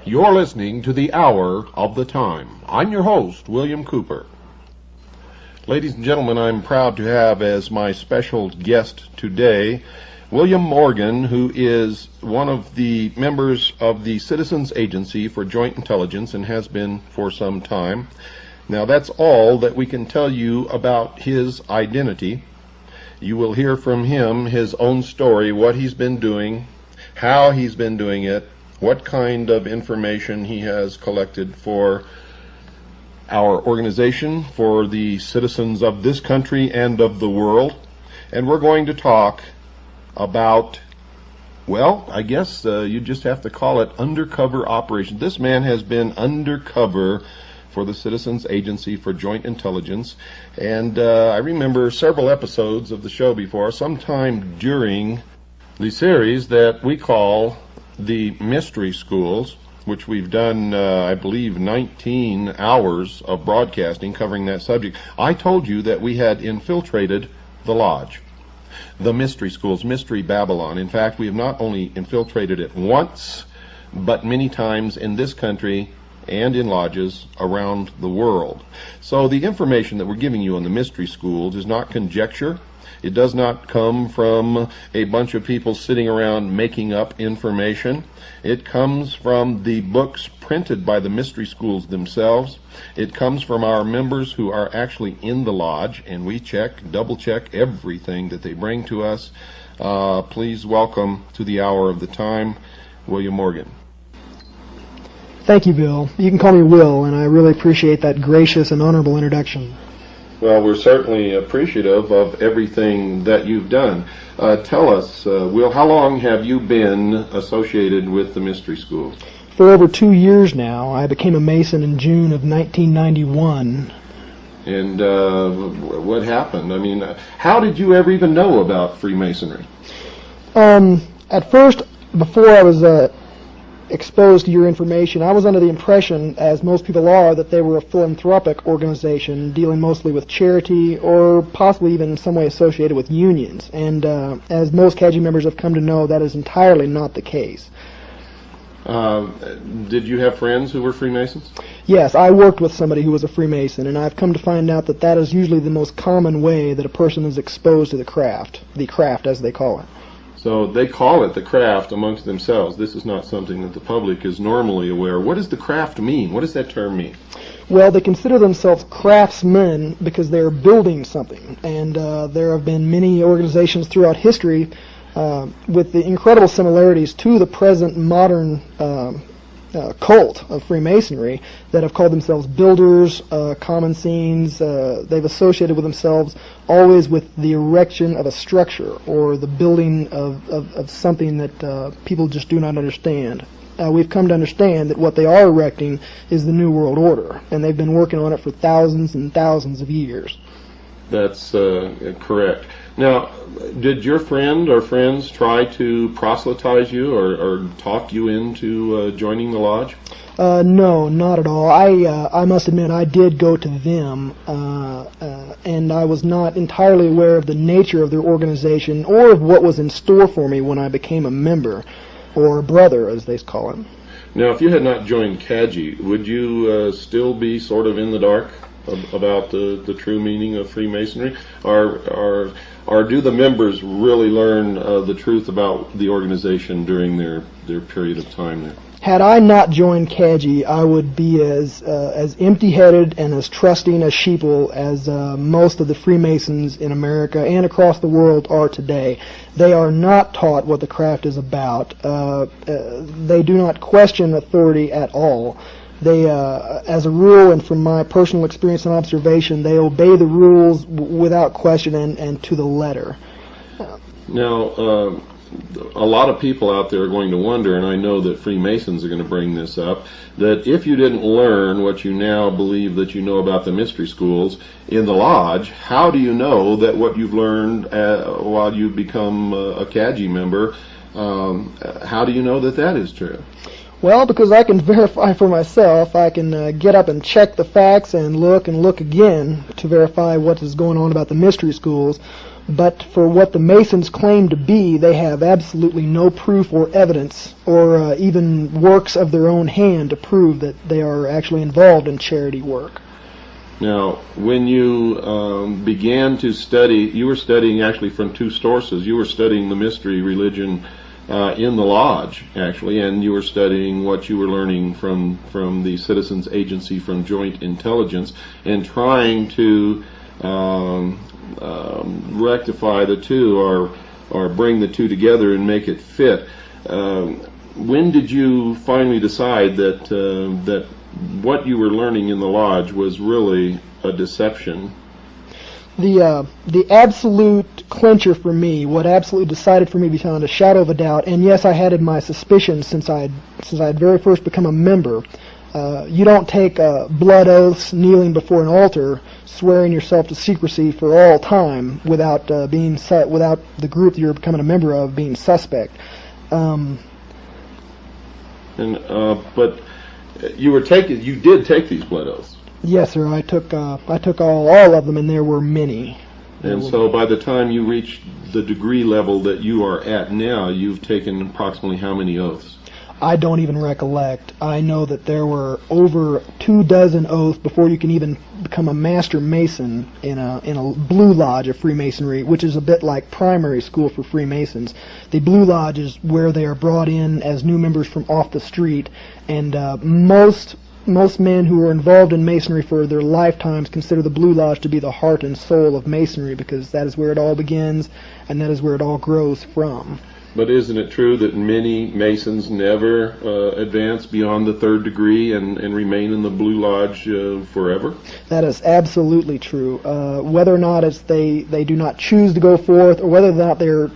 You're listening to the Hour of the Time. I'm your host, William Cooper. Ladies and gentlemen, I'm proud to have as my special guest today William Morgan, who is one of the members of the Citizens Agency for Joint Intelligence and has been for some time. Now, that's all that we can tell you about his identity. You will hear from him his own story, what he's been doing, how he's been doing it, what kind of information he has collected for our organization, for the citizens of this country and of the world. And we're going to talk about, well, I guess you just have to call it undercover operation. This man has been undercover for the Citizens Agency for Joint Intelligence, and I remember several episodes of the show before, sometime during the series that we call the Mystery Schools, which we've done, I believe, 19 hours of broadcasting covering that subject. I told you that we had infiltrated the lodge, the Mystery Schools, Mystery Babylon. In fact, we have not only infiltrated it once, but many times in this country and in lodges around the world. So the information that we're giving you on the Mystery Schools is not conjecture. It does not come from a bunch of people sitting around making up information. It comes from the books printed by the Mystery Schools themselves. It comes from our members who are actually in the lodge, and we double check everything that they bring to us. Please welcome to the Hour of the Time, William Morgan. Thank you, Bill. You can call me Will, and I really appreciate that gracious and honorable introduction. Well, we're certainly appreciative of everything that you've done. Tell us, Will, how long have you been associated with the Mystery School? For over 2 years now. I became a Mason in June of 1991. And what happened? I mean, how did you ever even know about Freemasonry? At first, before I was exposed to your information, I was under the impression, as most people are, that they were a philanthropic organization dealing mostly with charity or possibly even in some way associated with unions. And as most CAJI members have come to know, that is entirely not the case. Did you have friends who were Freemasons? Yes, I worked with somebody who was a Freemason, and I've come to find out that that is usually the most common way that a person is exposed to the craft as they call it. So they call it the craft amongst themselves. This is not something that the public is normally aware. What does the craft mean? What does that term mean? Well, they consider themselves craftsmen because they're building something. And there have been many organizations throughout history with the incredible similarities to the present modern cult of Freemasonry that have called themselves builders, common scenes. They've associated with themselves always with the erection of a structure or the building of something that people just do not understand. We've come to understand that what they are erecting is the New World Order, and they've been working on it for thousands and thousands of years. That's correct. Now, did your friend or friends try to proselytize you or talk you into joining the lodge? No, not at all. I must admit I did go to them, and I was not entirely aware of the nature of their organization or of what was in store for me when I became a member, or a brother, as they call it. Now, if you had not joined CAJI, would you still be sort of in the dark about the true meaning of Freemasonry? Or do the members really learn the truth about the organization during their period of time there? Had I not joined CAJI, I would be as empty-headed and as trusting as sheeple as most of the Freemasons in America and across the world are today. They are not taught what the craft is about. They do not question authority at all. They, as a rule, and from my personal experience and observation, they obey the rules without question and to the letter. Now, a lot of people out there are going to wonder, and I know that Freemasons are going to bring this up, that if you didn't learn what you now believe that you know about the mystery schools in the lodge, how do you know that what you've learned while you become a CAJI member, how do you know that that is true? Well, because I can verify for myself. I can get up and check the facts and look again to verify what is going on about the mystery schools. But for what the Masons claim to be, they have absolutely no proof or evidence or even works of their own hand to prove that they are actually involved in charity work. Now, when you began to study, you were studying actually from two sources. You were studying the mystery religion in the lodge, actually, and you were studying what you were learning from the Citizens Agency from Joint Intelligence and trying to rectify the two or bring the two together and make it fit. When did you finally decide that what you were learning in the lodge was really a deception? The absolute clincher for me, what absolutely decided for me beyond a shadow of a doubt, and yes, I had my suspicions since I'd very first become a member. You don't take blood oaths kneeling before an altar, swearing yourself to secrecy for all time without without the group that you're becoming a member of being suspect. But you did take these blood oaths. Yes, sir. I took all of them, and there were many. And so by the time you reached the degree level that you are at now, you've taken approximately how many oaths? I don't even recollect. I know that there were over 24 oaths before you can even become a Master Mason in a Blue Lodge of Freemasonry, which is a bit like primary school for Freemasons. The Blue Lodge is where they are brought in as new members from off the street, and most men who are involved in Masonry for their lifetimes consider the Blue Lodge to be the heart and soul of Masonry, because that is where it all begins and that is where it all grows from. But isn't it true that many Masons never advance beyond the third degree and remain in the Blue Lodge forever? That is absolutely true. Whether or not they do not choose to go forth, or whether they're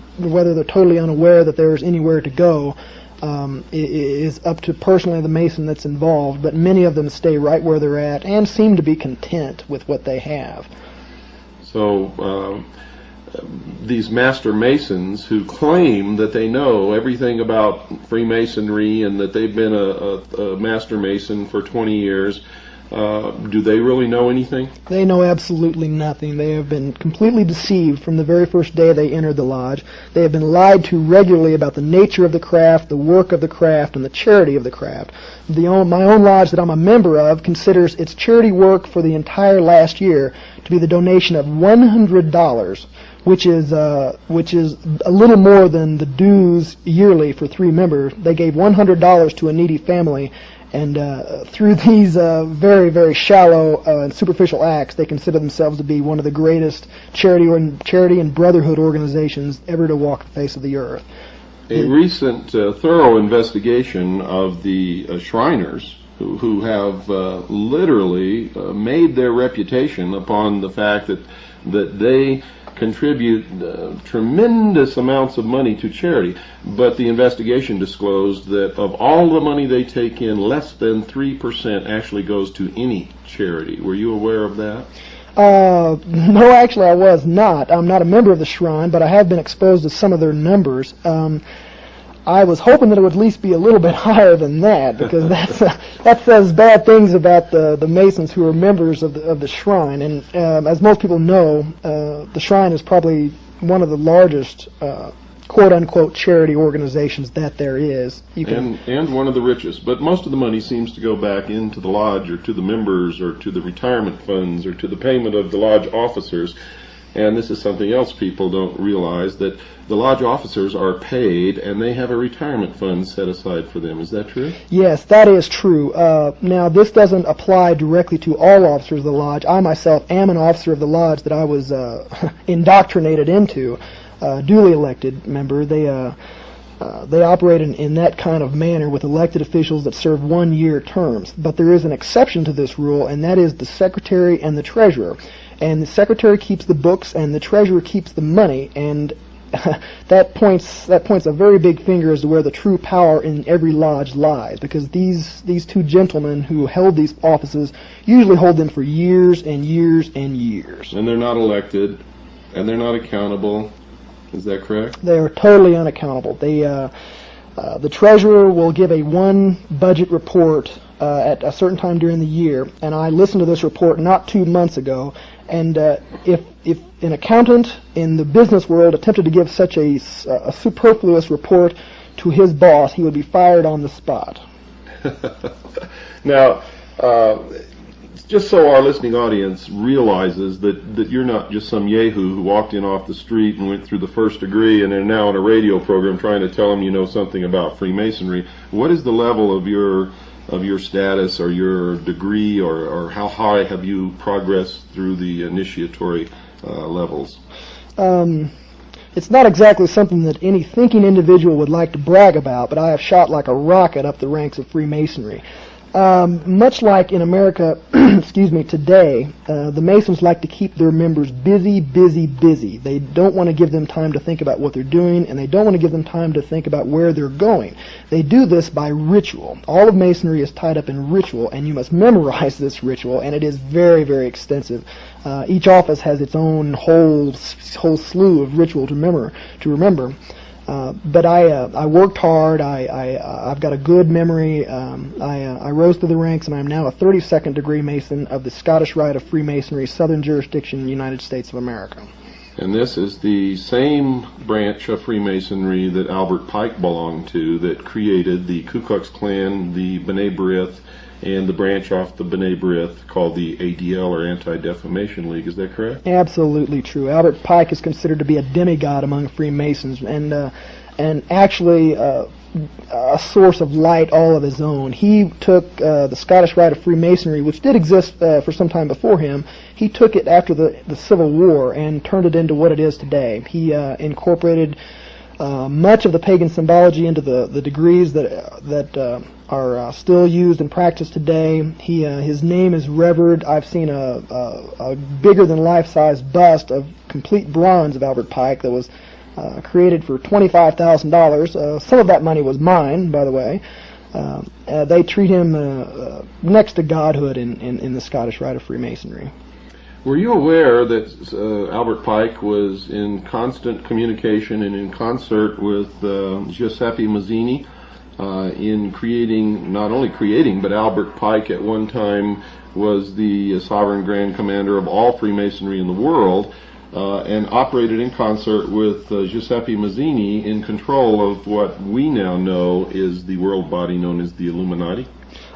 totally unaware that there is anywhere to go, is up to personally the Mason that's involved. But many of them stay right where they're at and seem to be content with what they have. So these Master Masons who claim that they know everything about Freemasonry and that they've been a Master Mason for 20 years, do they really know anything? They know absolutely nothing. They have been completely deceived from the very first day they entered the lodge. They have been lied to regularly about the nature of the craft, the work of the craft, and the charity of the craft. My own lodge that I'm a member of considers its charity work for the entire last year to be the donation of $100, which is a little more than the dues yearly for 3 members. They gave $100 to a needy family, and through these very, very shallow and superficial acts, they consider themselves to be one of the greatest charity and brotherhood organizations ever to walk the face of the earth. A recent thorough investigation of the Shriners, who have literally made their reputation upon the fact that they contribute tremendous amounts of money to charity, but the investigation disclosed that of all the money they take in, less than 3% actually goes to any charity. Were you aware of that? No, actually I was not. I'm not a member of the Shrine, but I have been exposed to some of their numbers. I was hoping that it would at least be a little bit higher than that, because that says bad things about the Masons who are members of the Shrine. And as most people know, the Shrine is probably one of the largest quote-unquote charity organizations that there is. And one of the richest. But most of the money seems to go back into the lodge or to the members or to the retirement funds or to the payment of the lodge officers. And this is something else people don't realize, that the lodge officers are paid and they have a retirement fund set aside for them. Is that true? Yes, that is true. Now, this doesn't apply directly to all officers of the lodge. I myself am an officer of the lodge that I was indoctrinated into, duly elected member. They operate in that kind of manner with elected officials that serve 1-year terms. But there is an exception to this rule, and that is the secretary and the treasurer. And the secretary keeps the books, and the treasurer keeps the money, and that points a very big finger as to where the true power in every lodge lies, because these two gentlemen who held these offices usually hold them for years and years and years. And they're not elected, and they're not accountable. Is that correct? They are totally unaccountable. The treasurer will give a one budget report at a certain time during the year, and I listened to this report not 2 months ago, and if an accountant in the business world attempted to give such a superfluous report to his boss, he would be fired on the spot. Now, just so our listening audience realizes that you're not just some yahoo who walked in off the street and went through the first degree and are now on a radio program trying to tell them you know something about Freemasonry. What is the level of your status or your degree, or how high have you progressed through the initiatory levels? It's not exactly something that any thinking individual would like to brag about, but I have shot like a rocket up the ranks of Freemasonry. Much like in America, excuse me, today, the Masons like to keep their members busy, busy, busy. They don't want to give them time to think about what they're doing, and they don't want to give them time to think about where they're going. They do this by ritual. All of Masonry is tied up in ritual, and you must memorize this ritual, and it is very, very extensive. Each office has its own whole slew of ritual to remember. But I worked hard. I've got a good memory. I rose through the ranks, and I'm now a 32nd degree Mason of the Scottish Rite of Freemasonry, Southern Jurisdiction, United States of America. And this is the same branch of Freemasonry that Albert Pike belonged to, that created the Ku Klux Klan, the B'nai B'rith, and the branch off the B'nai B'rith called the ADL, or Anti-Defamation League. Is that correct? Absolutely true. Albert Pike is considered to be a demigod among Freemasons, and actually a source of light all of his own. He took the Scottish Rite of Freemasonry, which did exist for some time before him. He took it after the Civil War and turned it into what it is today. He incorporated much of the pagan symbology into the degrees that are still used and practiced today. His name is revered. I've seen a bigger than life-size bust of complete bronze of Albert Pike that was created for $25,000. Some of that money was mine, by the way. They treat him next to godhood in the Scottish Rite of Freemasonry. Were you aware that Albert Pike was in constant communication and in concert with Giuseppe Mazzini in creating, not only creating, but Albert Pike at one time was the sovereign grand commander of all Freemasonry in the world, and operated in concert with Giuseppe Mazzini in control of what we now know is the world body known as the Illuminati?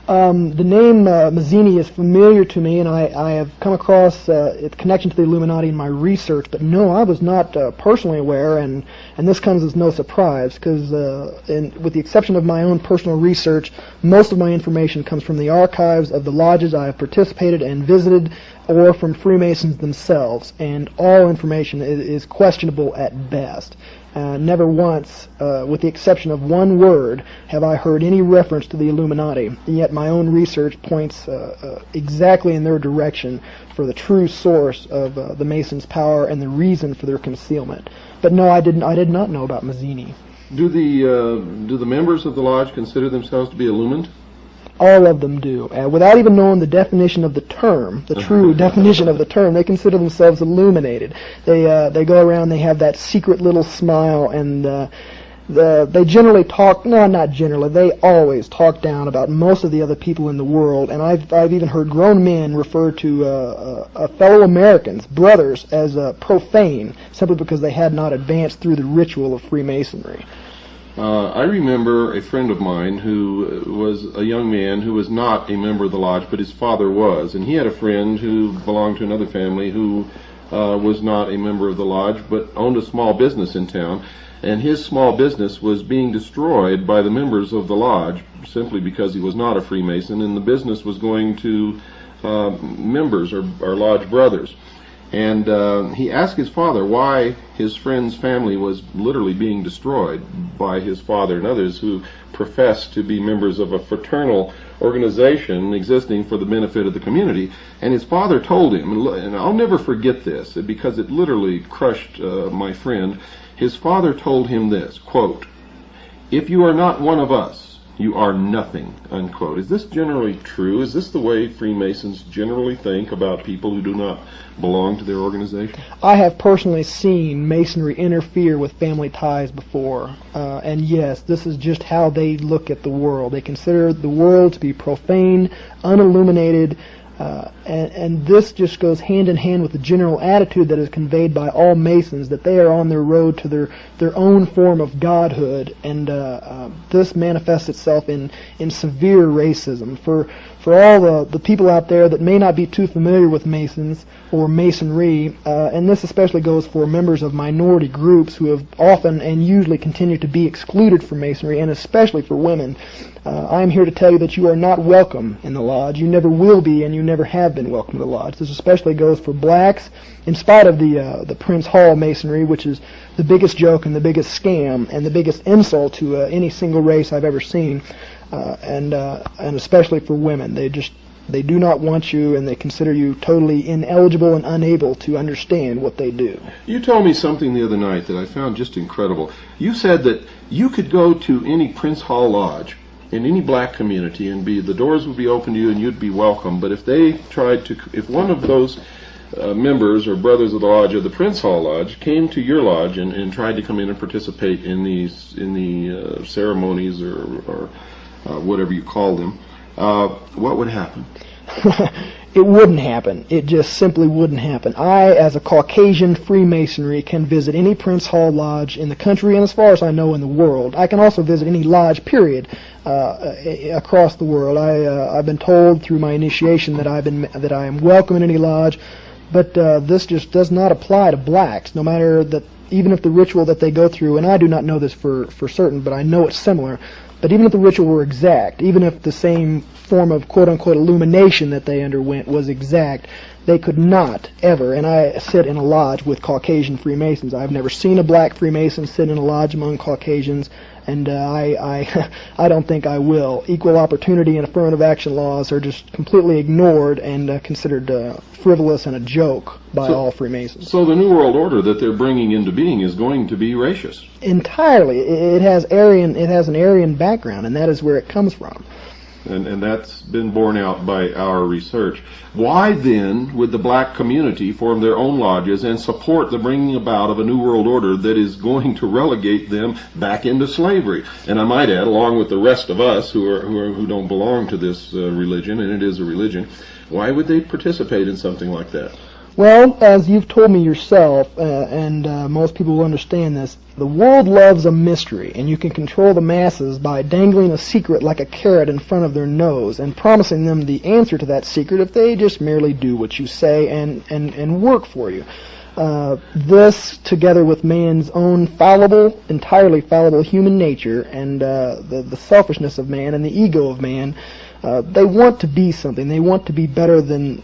The name Mazzini is familiar to me, and I have come across its connection to the Illuminati in my research, but no, I was not personally aware, and this comes as no surprise, because with the exception of my own personal research, most of my information comes from the archives of the lodges I have participated and visited, or from Freemasons themselves, and all information is questionable at best. Never once, with the exception of one word, have I heard any reference to the Illuminati, and yet my own research points exactly in their direction for the true source of the Masons' power and the reason for their concealment. But no, I did not know about Mazzini. Do the members of the lodge consider themselves to be illumined? All of them do. Without even knowing the definition of the term, the true definition of the term, they consider themselves illuminated. They go around, they have that secret little smile, and they generally talk, no, not generally, they always talk down about most of the other people in the world, and I've even heard grown men refer to fellow Americans, brothers, as profane, simply because they had not advanced through the ritual of Freemasonry. I remember a friend of mine who was a young man who was not a member of the lodge, but his father was, and he had a friend who belonged to another family who was not a member of the lodge, but owned a small business in town. And his small business was being destroyed by the members of the lodge simply because he was not a Freemason, and the business was going to members or lodge brothers. And he asked his father why his friend's family was literally being destroyed by his father and others who professed to be members of a fraternal organization existing for the benefit of the community. And his father told him, and I'll never forget this because it literally crushed my friend. His father told him this, quote, "If you are not one of us, you are nothing," unquote. Is this generally true? Is this the way Freemasons generally think about people who do not belong to their organization? I have personally seen Masonry interfere with family ties before, and yes, this is just how they look at the world. They consider the world to be profane, unilluminated, and this just goes hand in hand with the general attitude that is conveyed by all Masons, that they are on their road to their own form of godhood, and this manifests itself in severe racism. For all the people out there that may not be too familiar with Masons or Masonry, and this especially goes for members of minority groups who have often and usually continue to be excluded from Masonry, and especially for women, I am here to tell you that you are not welcome in the lodge. You never will be, and you never have been welcome in the lodge. This especially goes for blacks, in spite of the Prince Hall Masonry, which is the biggest joke and the biggest scam and the biggest insult to any single race I've ever seen, and especially for women. They do not want you, and they consider you totally ineligible and unable to understand what they do. You told me something the other night that I found just incredible. You said that you could go to any Prince Hall Lodge in any black community and the doors would be open to you and you'd be welcome, but if one of those members or brothers of the lodge or the Prince Hall Lodge came to your lodge and tried to come in and participate in the ceremonies or whatever you call them, what would happen? It wouldn't happen. It just simply wouldn't happen. I, as a Caucasian Freemasonry, can visit any Prince Hall Lodge in the country and, as far as I know, in the world. I can also visit any lodge, period, across the world. I've been told through my initiation that I am welcome in any lodge, but this just does not apply to blacks. No matter that, even if the ritual that they go through, and I do not know this for certain, but I know it's similar. But even if the ritual were exact, even if the same form of quote-unquote illumination that they underwent was exact, they could not ever, and I sit in a lodge with Caucasian Freemasons. I've never seen a black Freemason sit in a lodge among Caucasians, and I don't think I will. Equal opportunity and affirmative action laws are just completely ignored and considered frivolous and a joke by all Freemasons. So the New World Order that they're bringing into being is going to be racist? Entirely. It has an Aryan background, and that is where it comes from. And that's been borne out by our research. Why then would the black community form their own lodges and support the bringing about of a New World Order that is going to relegate them back into slavery? And I might add, along with the rest of us who don't belong to this religion, and it is a religion, why would they participate in something like that? Well, as you've told me yourself, and most people will understand this, the world loves a mystery, and you can control the masses by dangling a secret like a carrot in front of their nose and promising them the answer to that secret if they just merely do what you say and work for you. This, together with man's own entirely fallible human nature and the selfishness of man and the ego of man, they want to be something. They want to be better than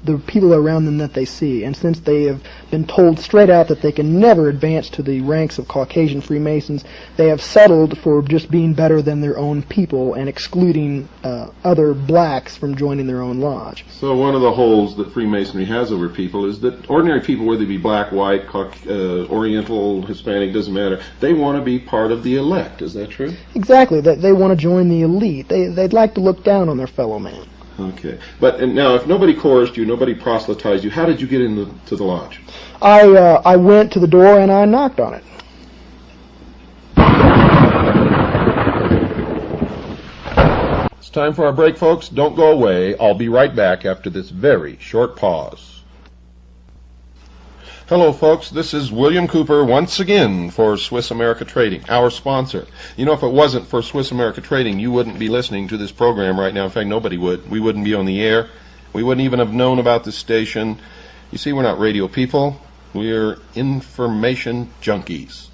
the people around them that they see. And since they have been told straight out that they can never advance to the ranks of Caucasian Freemasons, they have settled for just being better than their own people and excluding other blacks from joining their own lodge. So one of the holes that Freemasonry has over people is that ordinary people, whether they be black, white, Oriental, Hispanic, doesn't matter, they want to be part of the elect. Is that true? Exactly. They want to join the elite. They'd like to look down on their fellow man. Okay. But now, if nobody coerced you, nobody proselytized you, how did you get into the lodge? I went to the door and I knocked on it. It's time for our break, folks. Don't go away. I'll be right back after this very short pause. Hello, folks. This is William Cooper once again for Swiss America Trading, our sponsor. You know, if it wasn't for Swiss America Trading, you wouldn't be listening to this program right now. In fact, nobody would. We wouldn't be on the air. We wouldn't even have known about this station. You see, we're not radio people. We're information junkies.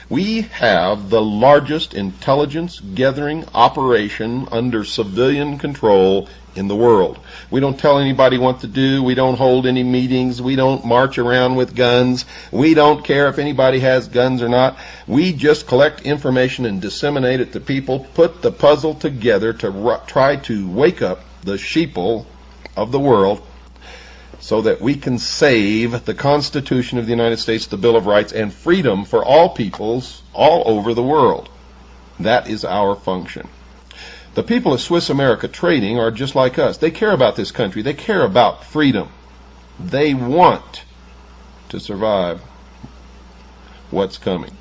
We have the largest intelligence gathering operation under civilian control in the world. We don't tell anybody what to do. We don't hold any meetings. We don't march around with guns. We don't care if anybody has guns or not. We just collect information and disseminate it to people, put the puzzle together to try to wake up the sheeple of the world so that we can save the Constitution of the United States, the Bill of Rights, and freedom for all peoples all over the world. That is our function. The people of Swiss America Trading are just like us. They care about this country. They care about freedom. They want to survive what's coming.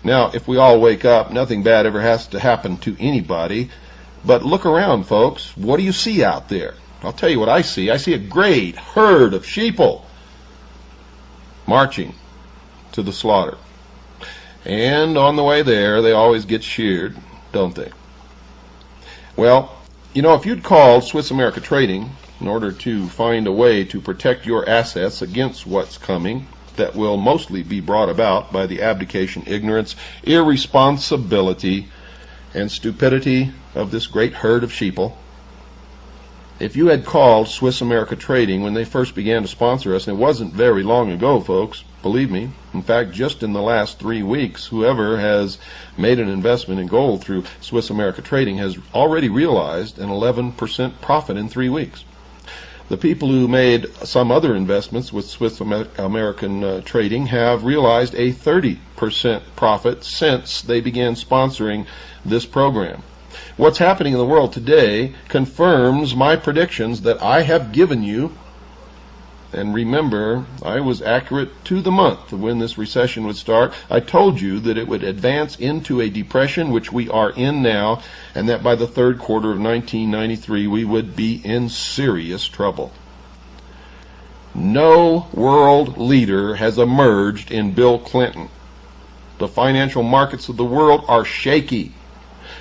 Now, if we all wake up, nothing bad ever has to happen to anybody. But look around, folks. What do you see out there? I'll tell you what I see. I see a great herd of sheeple marching to the slaughter. And on the way there, they always get sheared, don't they? Well, you know, if you'd called Swiss America Trading in order to find a way to protect your assets against what's coming, that will mostly be brought about by the abdication, ignorance, irresponsibility, and stupidity of this great herd of sheeple, if you had called Swiss America Trading when they first began to sponsor us, and it wasn't very long ago, folks, believe me. In fact, just in the last 3 weeks, whoever has made an investment in gold through Swiss America Trading has already realized an 11% profit in 3 weeks. The people who made some other investments with Swiss American Trading have realized a 30% profit since they began sponsoring this program. What's happening in the world today confirms my predictions that I have given you. And remember, I was accurate to the month of when this recession would start. I told you that it would advance into a depression, which we are in now, and that by the third quarter of 1993 we would be in serious trouble. No world leader has emerged in Bill Clinton. The financial markets of the world are shaky.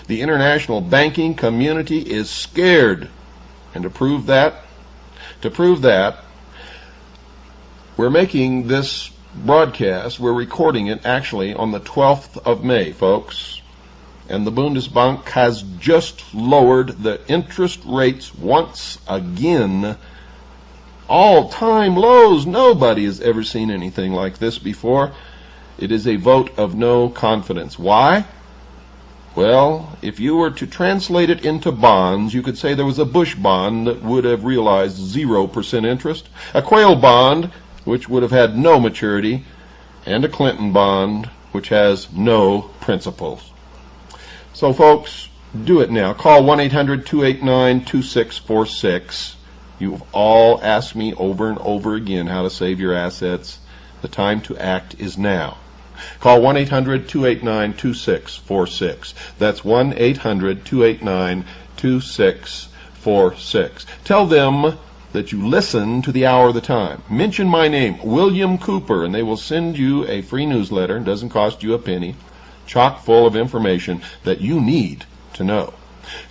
The international banking community is scared. And to prove that, we're making this broadcast, we're recording it actually on the 12th of May, folks. And the Bundesbank has just lowered the interest rates once again. All-time lows. Nobody has ever seen anything like this before. It is a vote of no confidence. Why? Well, if you were to translate it into bonds, you could say there was a Bush bond that would have realized 0% interest, a Quayle bond, which would have had no maturity, and a Clinton bond, which has no principles. So, folks, do it now. Call 1-800-289-2646. You've all asked me over and over again how to save your assets. The time to act is now. Call 1-800-289-2646. That's 1-800-289-2646. Tell them that you listen to the Hour of the Time. Mention my name, William Cooper, and they will send you a free newsletter. It doesn't cost you a penny. Chock full of information that you need to know.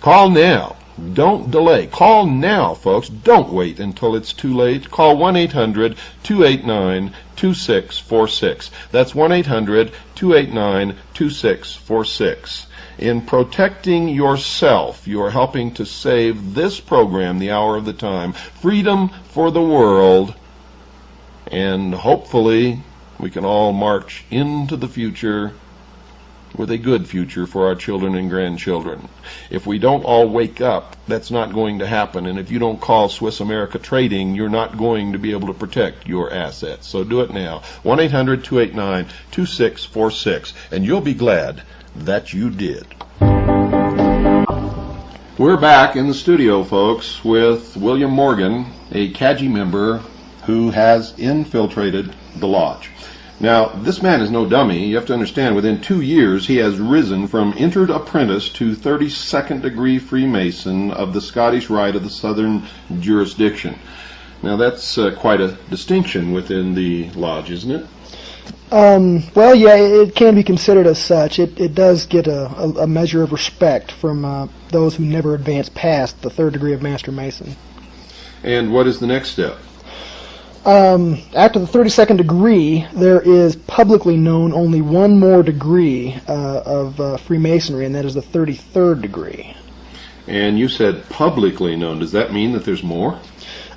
Call now. Don't delay. Call now, folks. Don't wait until it's too late. Call 1-800-289-2646. That's 1-800-289-2646. In protecting yourself, you're helping to save this program, The Hour of the Time, freedom for the world, and hopefully we can all march into the future with a good future for our children and grandchildren. If we don't all wake up, that's not going to happen. And if you don't call Swiss America Trading, you're not going to be able to protect your assets. So do it now. 1-800-289-2646. And you'll be glad that you did. We're back in the studio, folks, with William Morgan, a CAJI member who has infiltrated the lodge. Now, this man is no dummy. You have to understand, within 2 years, he has risen from entered apprentice to 32nd degree Freemason of the Scottish Rite of the Southern Jurisdiction. Now, that's quite a distinction within the lodge, isn't it? Well, yeah, it can be considered as such. It does get a measure of respect from those who never advance past the 3rd degree of Master Mason. And what is the next step? After the 32nd degree, there is publicly known only one more degree of Freemasonry, and that is the 33rd degree. And you said publicly known. Does that mean that there's more?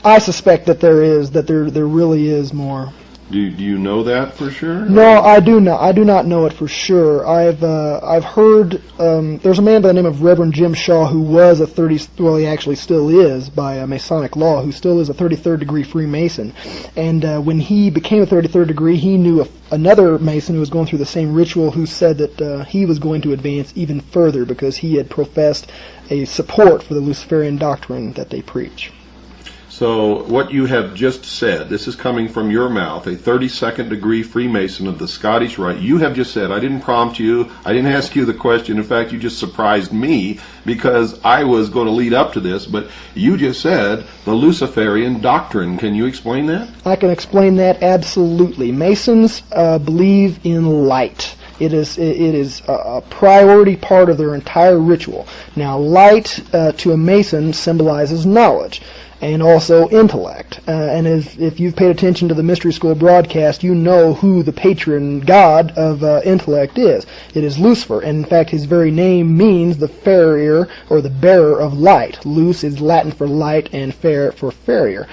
I suspect that there is, that there really is more. Do you know that for sure? No, I do not. I do not know it for sure. I've heard there's a man by the name of Reverend Jim Shaw who was he actually still is by Masonic law, who still is a 33rd degree Freemason. And when he became a 33rd degree, he knew another Mason who was going through the same ritual, who said that he was going to advance even further because he had professed a support for the Luciferian doctrine that they preach. So what you have just said, this is coming from your mouth, a 32nd degree Freemason of the Scottish Rite. You have just said, I didn't prompt you, I didn't ask you the question. In fact, you just surprised me because I was going to lead up to this, but you just said the Luciferian doctrine. Can you explain that? I can explain that absolutely. Masons believe in light. It is a priority part of their entire ritual. Now, light to a Mason symbolizes knowledge and also intellect. And if you've paid attention to the Mystery School broadcast, you know who the patron god of intellect is. It is Lucifer, and in fact his very name means the farrier or the bearer of light. Luce is Latin for light and fair for farrier.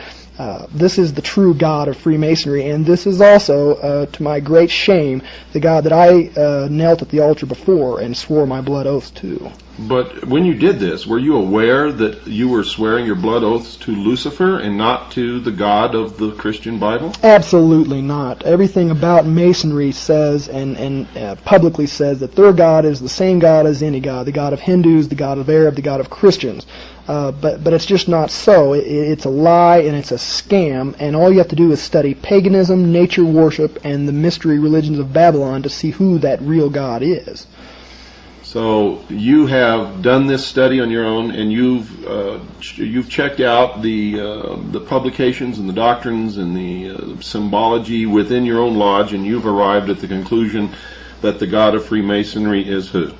This is the true God of Freemasonry, and this is also, to my great shame, the God that I knelt at the altar before and swore my blood oaths to. But when you did this, were you aware that you were swearing your blood oaths to Lucifer and not to the God of the Christian Bible? Absolutely not. Everything about Masonry says and publicly says that their God is the same God as any God, the God of Hindus, the God of Arab, the God of Christians. But it's just not so. It's a lie and it's a scam, and all you have to do is study paganism, nature worship, and the mystery religions of Babylon to see who that real God is. So you have done this study on your own, and you've checked out the publications and the doctrines and the symbology within your own lodge, and you've arrived at the conclusion that the God of Freemasonry is who?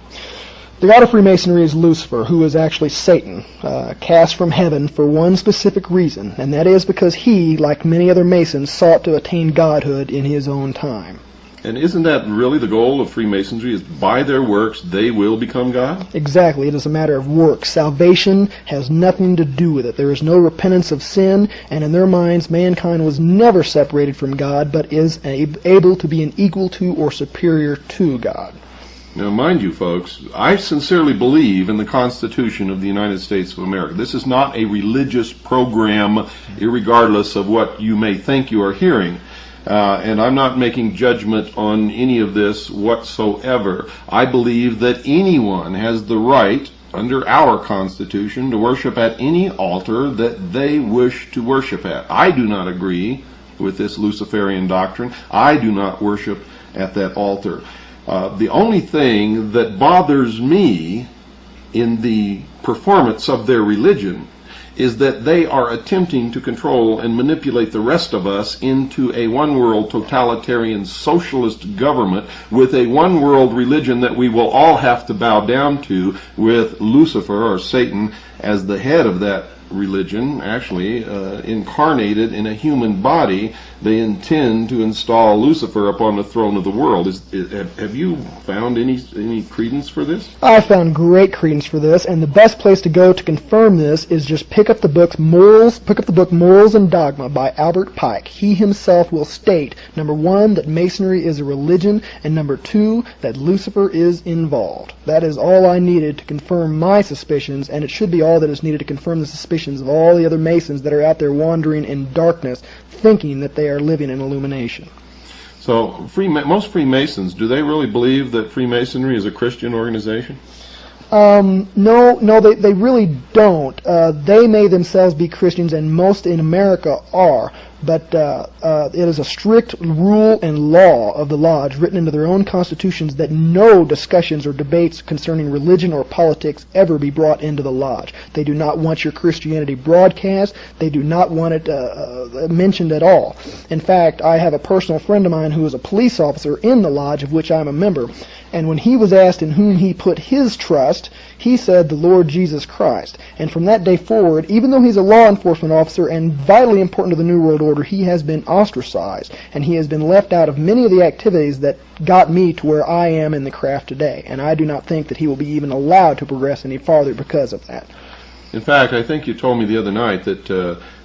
The God of Freemasonry is Lucifer, who is actually Satan, cast from heaven for one specific reason, and that is because he, like many other Masons, sought to attain godhood in his own time. And isn't that really the goal of Freemasonry, is by their works they will become God? Exactly. It is a matter of works. Salvation has nothing to do with it. There is no repentance of sin, and in their minds mankind was never separated from God, but is able to be an equal to or superior to God. Now, mind you, folks, I sincerely believe in the Constitution of the United States of America. This is not a religious program, irregardless of what you may think you are hearing. And I'm not making judgment on any of this whatsoever. I believe that anyone has the right, under our Constitution, to worship at any altar that they wish to worship at. I do not agree with this Luciferian doctrine. I do not worship at that altar. The only thing that bothers me in the performance of their religion is that they are attempting to control and manipulate the rest of us into a one-world totalitarian socialist government with a one-world religion that we will all have to bow down to, with Lucifer or Satan as the head of that religion, actually incarnated in a human body. They intend to install Lucifer upon the throne of the world. Have you found any credence for this? I found great credence for this, and the best place to go to confirm this is just pick up the book Morals and Dogma by Albert Pike. He himself will state, number one, that Masonry is a religion, and number two, that Lucifer is involved. That is all I needed to confirm my suspicions, and it should be all that is needed to confirm the suspicions of all the other Masons that are out there wandering in darkness, thinking that they are living in illumination. So most Freemasons, do they really believe that Freemasonry is a Christian organization? No, they really don't. They may themselves be Christians, and most in America are, but it is a strict rule and law of the lodge written into their own constitutions that no discussions or debates concerning religion or politics ever be brought into the lodge. They do not want your Christianity broadcast. They do not want it mentioned at all. In fact, I have a personal friend of mine who is a police officer in the lodge of which I'm a member, And when he was asked in whom he put his trust, he said the Lord Jesus Christ. And from that day forward, even though he's a law enforcement officer and vitally important to the New World Order, he has been ostracized, and he has been left out of many of the activities that got me to where I am in the craft today. And I do not think that he will be even allowed to progress any farther because of that. In fact, I think you told me the other night that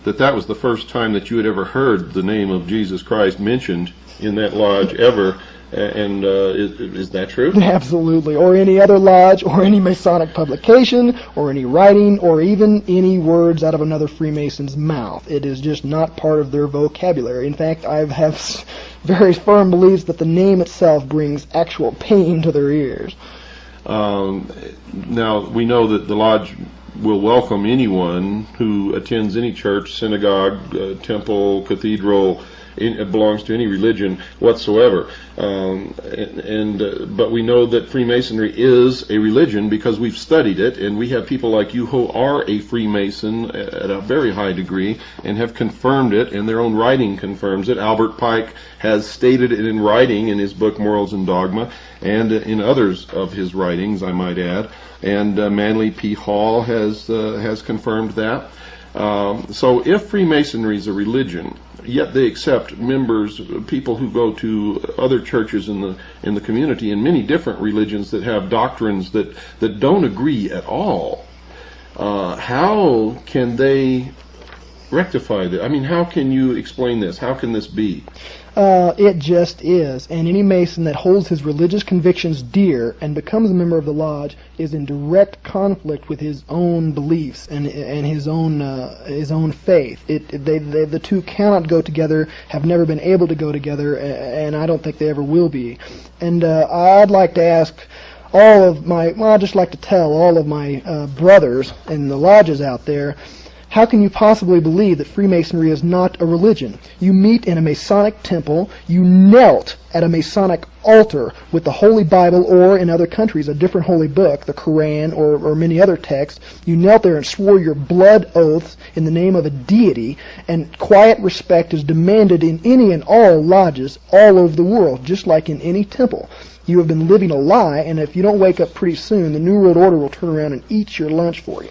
that was the first time that you had ever heard the name of Jesus Christ mentioned in that lodge ever. And is that true? Absolutely. Or any other lodge, or any Masonic publication, or any writing, or even any words out of another Freemason's mouth. It is just not part of their vocabulary. In fact, I have very firm beliefs that the name itself brings actual pain to their ears. Now, we know that the lodge will welcome anyone who attends any church, synagogue, temple, cathedral, belongs to any religion whatsoever. But we know that Freemasonry is a religion because we've studied it, and we have people like you who are a Freemason at a very high degree and have confirmed it, and their own writing confirms it. Albert Pike has stated it in writing in his book Morals and Dogma, and in others of his writings, I might add. And Manly P. Hall has confirmed that. So if Freemasonry is a religion, yet they accept members, people who go to other churches in the community, in many different religions that have doctrines that don't agree at all, how can they rectify that? I mean, how can you explain this? How can this be? It just is. And any Mason that holds his religious convictions dear and becomes a member of the lodge is in direct conflict with his own beliefs and his own faith. The two cannot go together, have never been able to go together, and I don't think they ever will be. And I'd like to ask I'd just like to tell all of my brothers in the lodges out there, how can you possibly believe that Freemasonry is not a religion? You meet in a Masonic temple, you knelt at a Masonic altar with the Holy Bible, or in other countries a different holy book, the Quran or many other texts. You knelt there and swore your blood oaths in the name of a deity, and quiet respect is demanded in any and all lodges all over the world, just like in any temple. You have been living a lie, and if you don't wake up pretty soon, the New World Order will turn around and eat your lunch for you.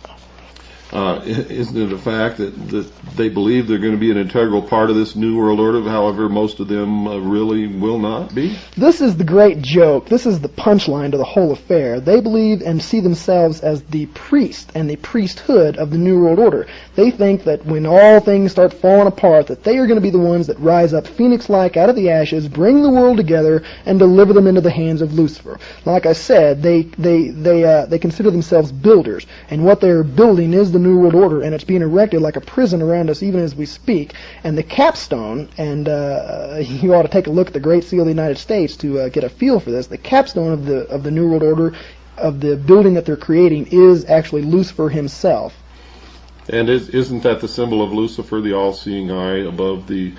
Isn't it a fact that they believe they're going to be an integral part of this New World Order, however most of them really will not be? This is the great joke. This is the punchline to the whole affair. They believe and see themselves as the priest and the priesthood of the New World Order. They think that when all things start falling apart, that they are going to be the ones that rise up phoenix-like out of the ashes, bring the world together, and deliver them into the hands of Lucifer. Like I said, they consider themselves builders, and what they're building is the New World Order, and it's being erected like a prison around us even as we speak. And the capstone, and you ought to take a look at the Great Seal of the United States to get a feel for this. The capstone of the New World Order, of the building that they're creating, is actually Lucifer himself. And isn't that the symbol of Lucifer, the all-seeing eye above the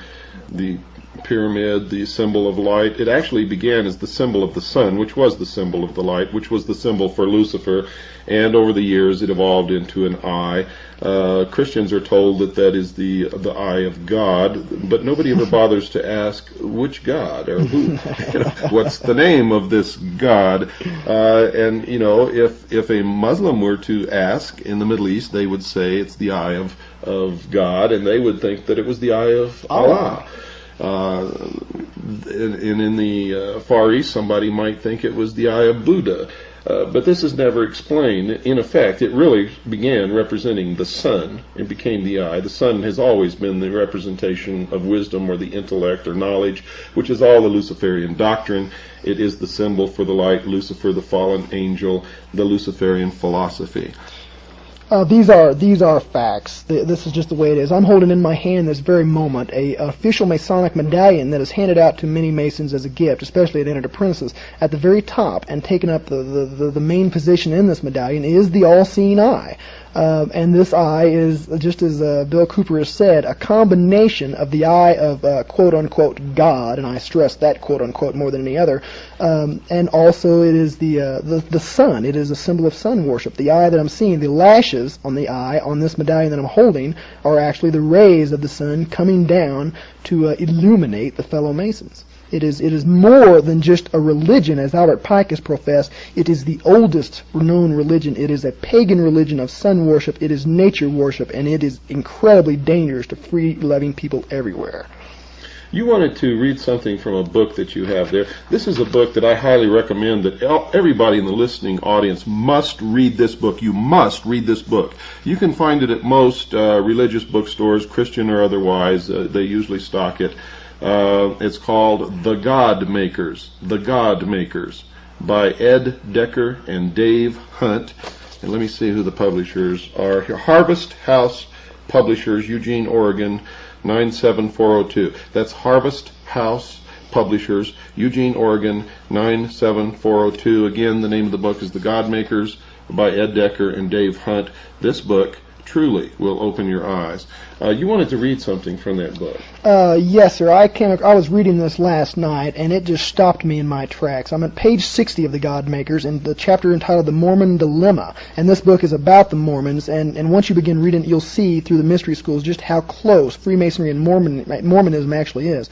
pyramid, the symbol of light? It actually began as the symbol of the sun, which was the symbol of the light, which was the symbol for Lucifer, and over the years it evolved into an eye. Christians are told that is the eye of God, but nobody ever bothers to ask which God or who. What's the name of this God? And if a Muslim were to ask in the Middle East, they would say it's the eye of God, and they would think that it was the eye of Allah. And in the Far East, somebody might think it was the eye of Buddha. But this is never explained. In effect, it really began representing the sun and became the eye. The sun has always been the representation of wisdom or the intellect or knowledge, which is all the Luciferian doctrine. It is the symbol for the light, Lucifer, the fallen angel, the Luciferian philosophy. These are facts. This is just the way it is. I'm holding in my hand this very moment a official Masonic medallion that is handed out to many Masons as a gift, especially at entered apprentices. At the very top, and taking up the main position in this medallion, is the all-seeing eye. And this eye is, just as Bill Cooper has said, a combination of the eye of quote-unquote God, and I stress that quote-unquote more than any other, and also it is the sun. It is a symbol of sun worship. The eye that I'm seeing, the lashes on the eye on this medallion that I'm holding, are actually the rays of the sun coming down to illuminate the fellow Masons. It is more than just a religion, as Albert Pike has professed. It is the oldest known religion. It is a pagan religion of sun worship. It is nature worship, and it is incredibly dangerous to free-loving people everywhere. You wanted to read something from a book that you have there. This is a book that I highly recommend that everybody in the listening audience must read this book. You must read this book. You can find it at most religious bookstores, Christian or otherwise. They usually stock it. It's called The God Makers. The God Makers by Ed Decker and Dave Hunt. And let me see who the publishers are here. Harvest House Publishers, Eugene, Oregon, 97402. That's Harvest House Publishers, Eugene, Oregon, 97402. Again, the name of the book is The God Makers by Ed Decker and Dave Hunt. This book truly will open your eyes. You wanted to read something from that book. Yes, sir. I was reading this last night, and it just stopped me in my tracks. I'm at page 60 of The God Makers, in the chapter entitled The Mormon Dilemma. And this book is about the Mormons, and once you begin reading it, you'll see through the mystery schools just how close Freemasonry and Mormonism actually is.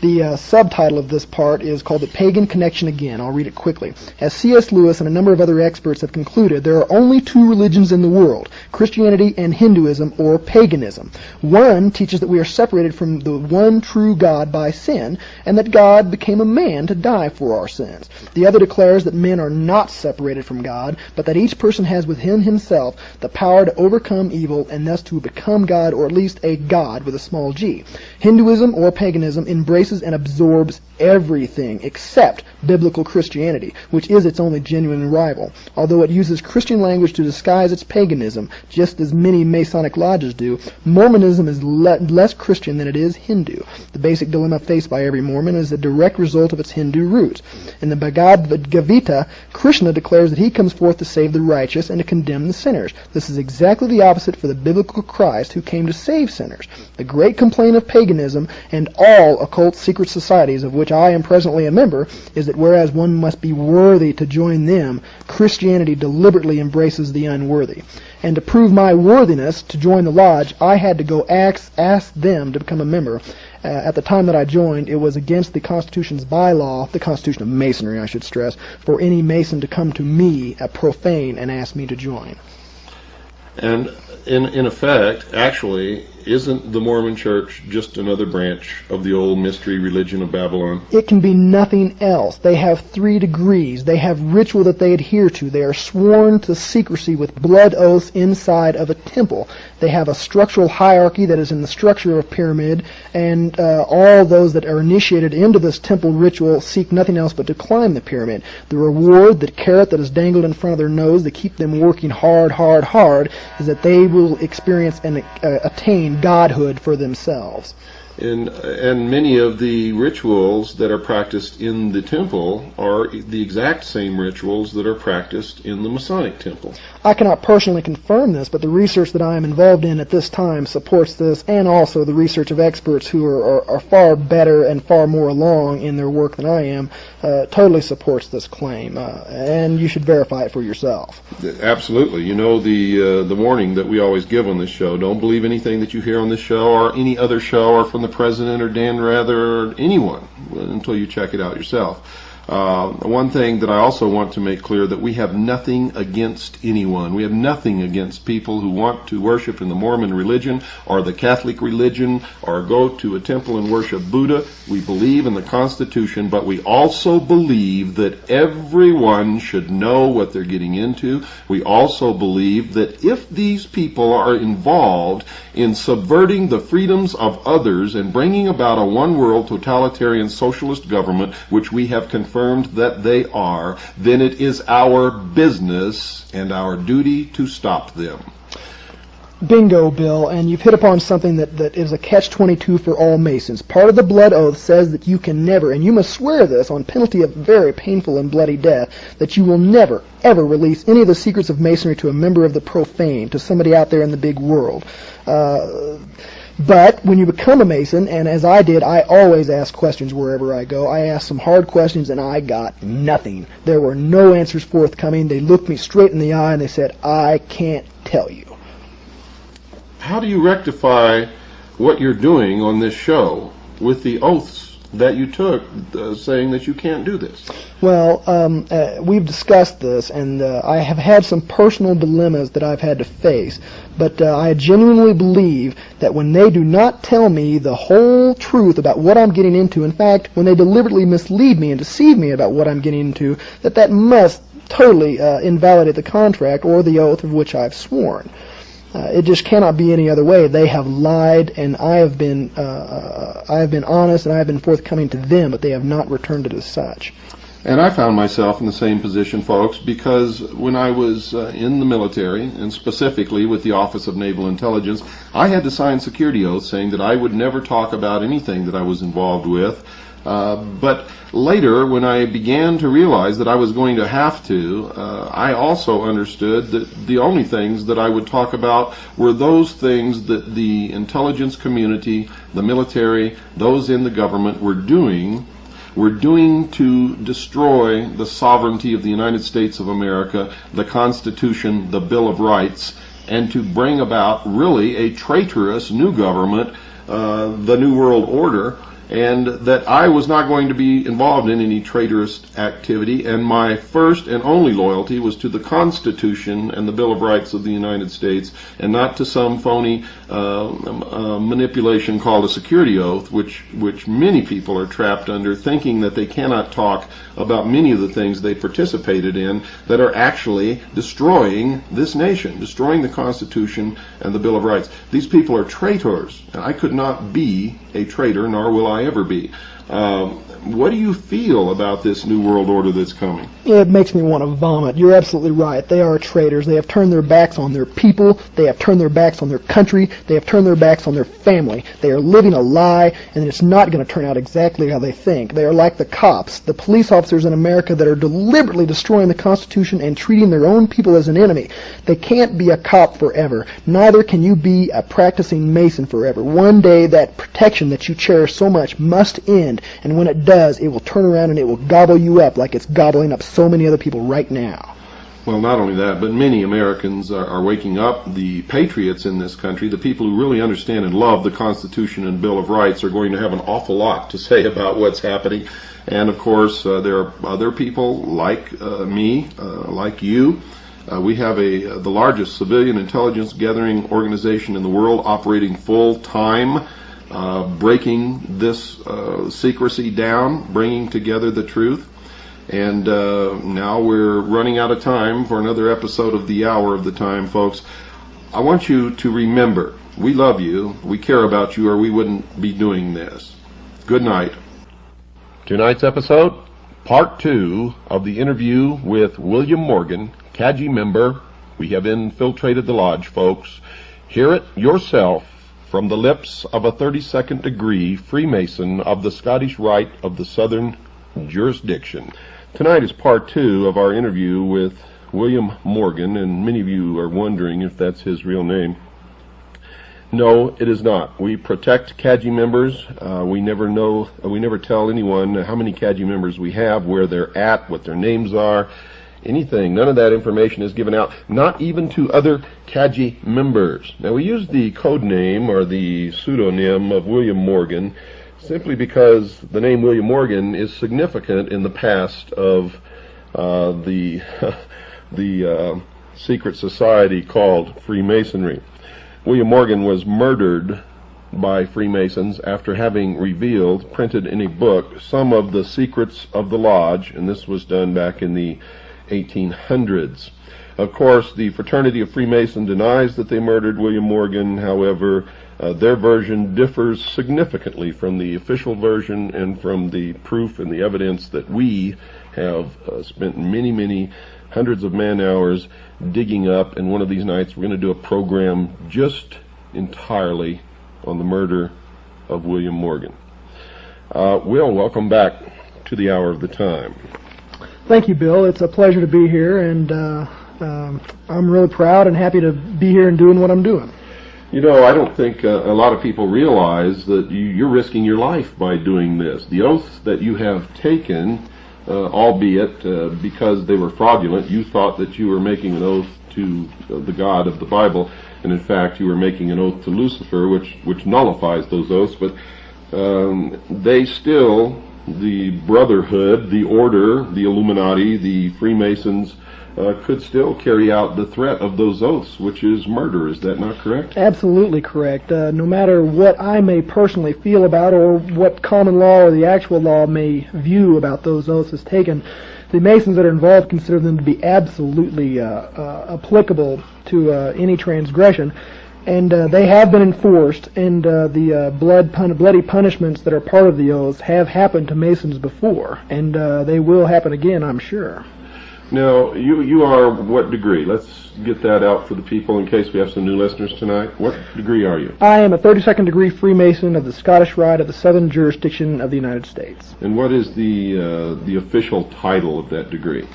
The subtitle of this part is called The Pagan Connection Again. I'll read it quickly. As C.S. Lewis and a number of other experts have concluded, there are only two religions in the world, Christianity and Hinduism, or paganism. One teaches that we are separated from the one true God by sin, and that God became a man to die for our sins. The other declares that men are not separated from God, but that each person has within himself the power to overcome evil and thus to become God, or at least a God with a small g. Hinduism, or paganism, embraces and absorbs everything except biblical Christianity, which is its only genuine rival. Although it uses Christian language to disguise its paganism, just as many Masonic lodges do, Mormonism is less Christian than it is Hindu. The basic dilemma faced by every Mormon is a direct result of its Hindu roots. In the Bhagavad Gita, Krishna declares that he comes forth to save the righteous and to condemn the sinners. This is exactly the opposite for the biblical Christ, who came to save sinners. The great complaint of paganism and all occult secret societies, of which I am presently a member, is that whereas one must be worthy to join them, Christianity deliberately embraces the unworthy. And to prove my worthiness to join the lodge, I had to go ask them to become a member. At the time that I joined, it was against the Constitution's bylaw, the Constitution of Masonry, I should stress, for any Mason to come to me, a profane, and ask me to join. And in effect, actually, isn't the Mormon Church just another branch of the old mystery religion of Babylon? It can be nothing else. They have 3 degrees. They have ritual that they adhere to. They are sworn to secrecy with blood oaths inside of a temple. They have a structural hierarchy that is in the structure of a pyramid, and all those that are initiated into this temple ritual seek nothing else but to climb the pyramid. The reward, the carrot that is dangled in front of their nose to keep them working hard, is that they will experience and attain godhood for themselves. And many of the rituals that are practiced in the temple are the exact same rituals that are practiced in the Masonic temple. I cannot personally confirm this, but the research that I am involved in at this time supports this, and also the research of experts who are far better and far more along in their work than I am totally supports this claim, and you should verify it for yourself. Absolutely. You know the warning that we always give on this show: don't believe anything that you hear on this show or any other show or from the President or Dan Rather or anyone until you check it out yourself. One thing that I also want to make clear, that we have nothing against anyone. We have nothing against people who want to worship in the Mormon religion or the Catholic religion or go to a temple and worship Buddha. We believe in the Constitution, but we also believe that everyone should know what they're getting into. We also believe that if these people are involved in subverting the freedoms of others and bringing about a one-world totalitarian socialist government, which we have confirmed that they are, then it is our business and our duty to stop them. Bingo, Bill, and you've hit upon something that is a catch-22 for all Masons. Part of the blood oath says that you can never, and you must swear this on penalty of very painful and bloody death, that you will never, ever release any of the secrets of Masonry to a member of the profane, to somebody out there in the big world. But when you become a Mason, and as I did, I always ask questions wherever I go. I asked some hard questions, and I got nothing. There were no answers forthcoming. They looked me straight in the eye, and they said, I can't tell you. How do you rectify what you're doing on this show with the oaths that you took saying that you can't do this? Well, we've discussed this, and I have had some personal dilemmas that I've had to face, but I genuinely believe that when they do not tell me the whole truth about what I'm getting into, in fact, when they deliberately mislead me and deceive me about what I'm getting into, that must totally invalidate the contract or the oath of which I've sworn. It just cannot be any other way. They have lied, and I have been honest, and I have been forthcoming to them, but they have not returned it as such. And I found myself in the same position, folks, because when I was in the military, and specifically with the Office of Naval Intelligence, I had to sign security oaths saying that I would never talk about anything that I was involved with. But later, when I began to realize that I was going to have to, I also understood that the only things that I would talk about were those things that the intelligence community, the military, those in the government were doing to destroy the sovereignty of the United States of America, the Constitution, the Bill of Rights, and to bring about really a traitorous new government, the New World Order, and that I was not going to be involved in any traitorous activity, and my first and only loyalty was to the Constitution and the Bill of Rights of the United States, and not to some phony manipulation called a security oath, which many people are trapped under, thinking that they cannot talk about many of the things they participated in that are actually destroying this nation, destroying the Constitution and the Bill of Rights. These people are traitors, and I could not be a traitor, nor will I ever be. What do you feel about this New World Order that's coming? It makes me want to vomit. You're absolutely right. They are traitors. They have turned their backs on their people. They have turned their backs on their country. They have turned their backs on their family. They are living a lie, and it's not going to turn out exactly how they think. They are like the cops, the police officers in America that are deliberately destroying the Constitution and treating their own people as an enemy. They can't be a cop forever. Neither can you be a practicing Mason forever. One day that protection that you cherish so much must end, and when it does, it will turn around and it will gobble you up like it's gobbling up so many other people right now. Well, not only that, but many Americans are waking up. The patriots in this country, the people who really understand and love the Constitution and Bill of Rights, are going to have an awful lot to say about what's happening. And, of course, there are other people like me, like you. We have the largest civilian intelligence gathering organization in the world operating full-time, breaking this secrecy down, bringing together the truth. And now we're running out of time for another episode of The Hour of the Time, folks. I want you to remember, we love you, we care about you, or we wouldn't be doing this. Good night. Tonight's episode, Part 2 of the interview with William Morgan, CAJI member. We have infiltrated the lodge, folks. Hear it yourself from the lips of a 32nd degree Freemason of the Scottish Rite of the Southern Jurisdiction. Tonight is part 2 of our interview with William Morgan, and many of you are wondering if that's his real name. No, it is not. We protect CAJI members. We never tell anyone how many CAJI members we have, where they're at, what their names are, anything. None of that information is given out, not even to other CAJI members. Now, we use the code name or the pseudonym of William Morgan simply because the name William Morgan is significant in the past of the secret society called Freemasonry. William Morgan was murdered by Freemasons after having printed in a book, some of the secrets of the lodge, and this was done back in the 1800s. Of course, the Fraternity of Freemason denies that they murdered William Morgan. However, their version differs significantly from the official version and from the proof and the evidence that we have spent many hundreds of man-hours digging up. And one of these nights we're going to do a program just entirely on the murder of William Morgan. Will, welcome back to the Hour of the Time. Thank you, Bill. It's a pleasure to be here, and I'm really proud and happy to be here and doing what I'm doing. You know, I don't think a lot of people realize that you're risking your life by doing this. The oaths that you have taken, albeit because they were fraudulent, you thought that you were making an oath to the God of the Bible, and in fact you were making an oath to Lucifer, which nullifies those oaths. But they still, the Brotherhood, the Order, the Illuminati, the Freemasons, could still carry out the threat of those oaths, which is murder. Is that not correct? Absolutely correct. No matter what I may personally feel about or what common law or the actual law may view about those oaths as taken, the Masons that are involved consider them to be absolutely applicable to any transgression. And they have been enforced, and the bloody punishments that are part of the oaths have happened to Masons before, and they will happen again, I'm sure. Now, you are what degree? Let's get that out for the people in case we have some new listeners tonight. What degree are you? I am a 32nd degree Freemason of the Scottish Rite of the Southern Jurisdiction of the United States. And what is the official title of that degree?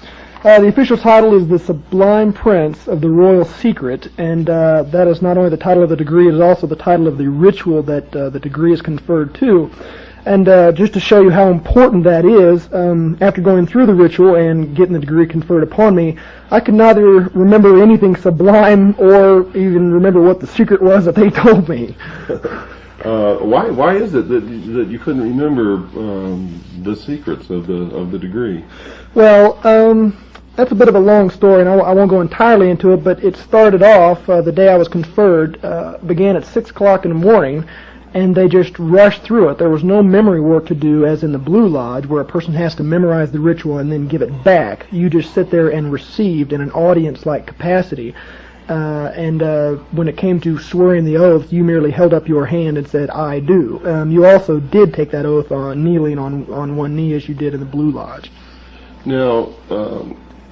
The official title is the Sublime Prince of the Royal Secret, and that is not only the title of the degree, it is also the title of the ritual that the degree is conferred to. And just to show you how important that is, after going through the ritual and getting the degree conferred upon me, I could neither remember anything sublime or even remember what the secret was that they told me. Why is it that you couldn't remember the secrets of the degree? Well, that's a bit of a long story, and I won't go entirely into it, but it started off, the day I was conferred, began at 6 o'clock in the morning, and they just rushed through it. There was no memory work to do, as in the Blue Lodge, where a person has to memorize the ritual and then give it back. You just sit there and received in an audience-like capacity. And when it came to swearing the oath, you merely held up your hand and said, "I do." You also did take that oath on kneeling on one knee, as you did in the Blue Lodge. Now,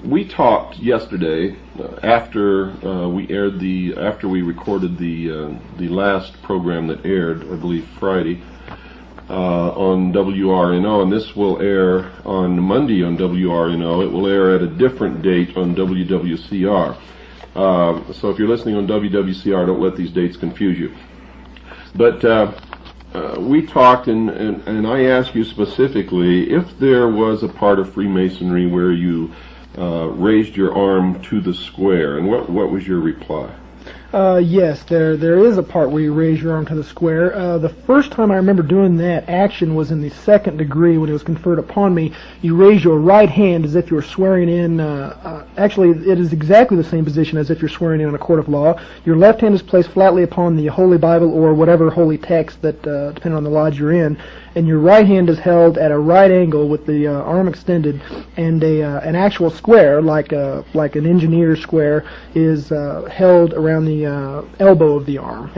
we talked yesterday after we recorded the last program that aired, I believe Friday, on WRNO, and this will air on Monday on WRNO. It will air at a different date on WWCR. So if you're listening on WWCR, don't let these dates confuse you. But we talked, and I asked you specifically if there was a part of Freemasonry where you raised your arm to the square, and what was your reply? Yes, there is a part where you raise your arm to the square. The first time I remember doing that action was in the 2nd degree when it was conferred upon me. You raise your right hand as if you were swearing in. Actually, it is exactly the same position as if you're swearing in a court of law. Your left hand is placed flatly upon the Holy Bible or whatever holy text that, depending on the lodge you're in, and your right hand is held at a right angle with the arm extended, and an actual square, like an engineer's square, is held around the elbow of the arm.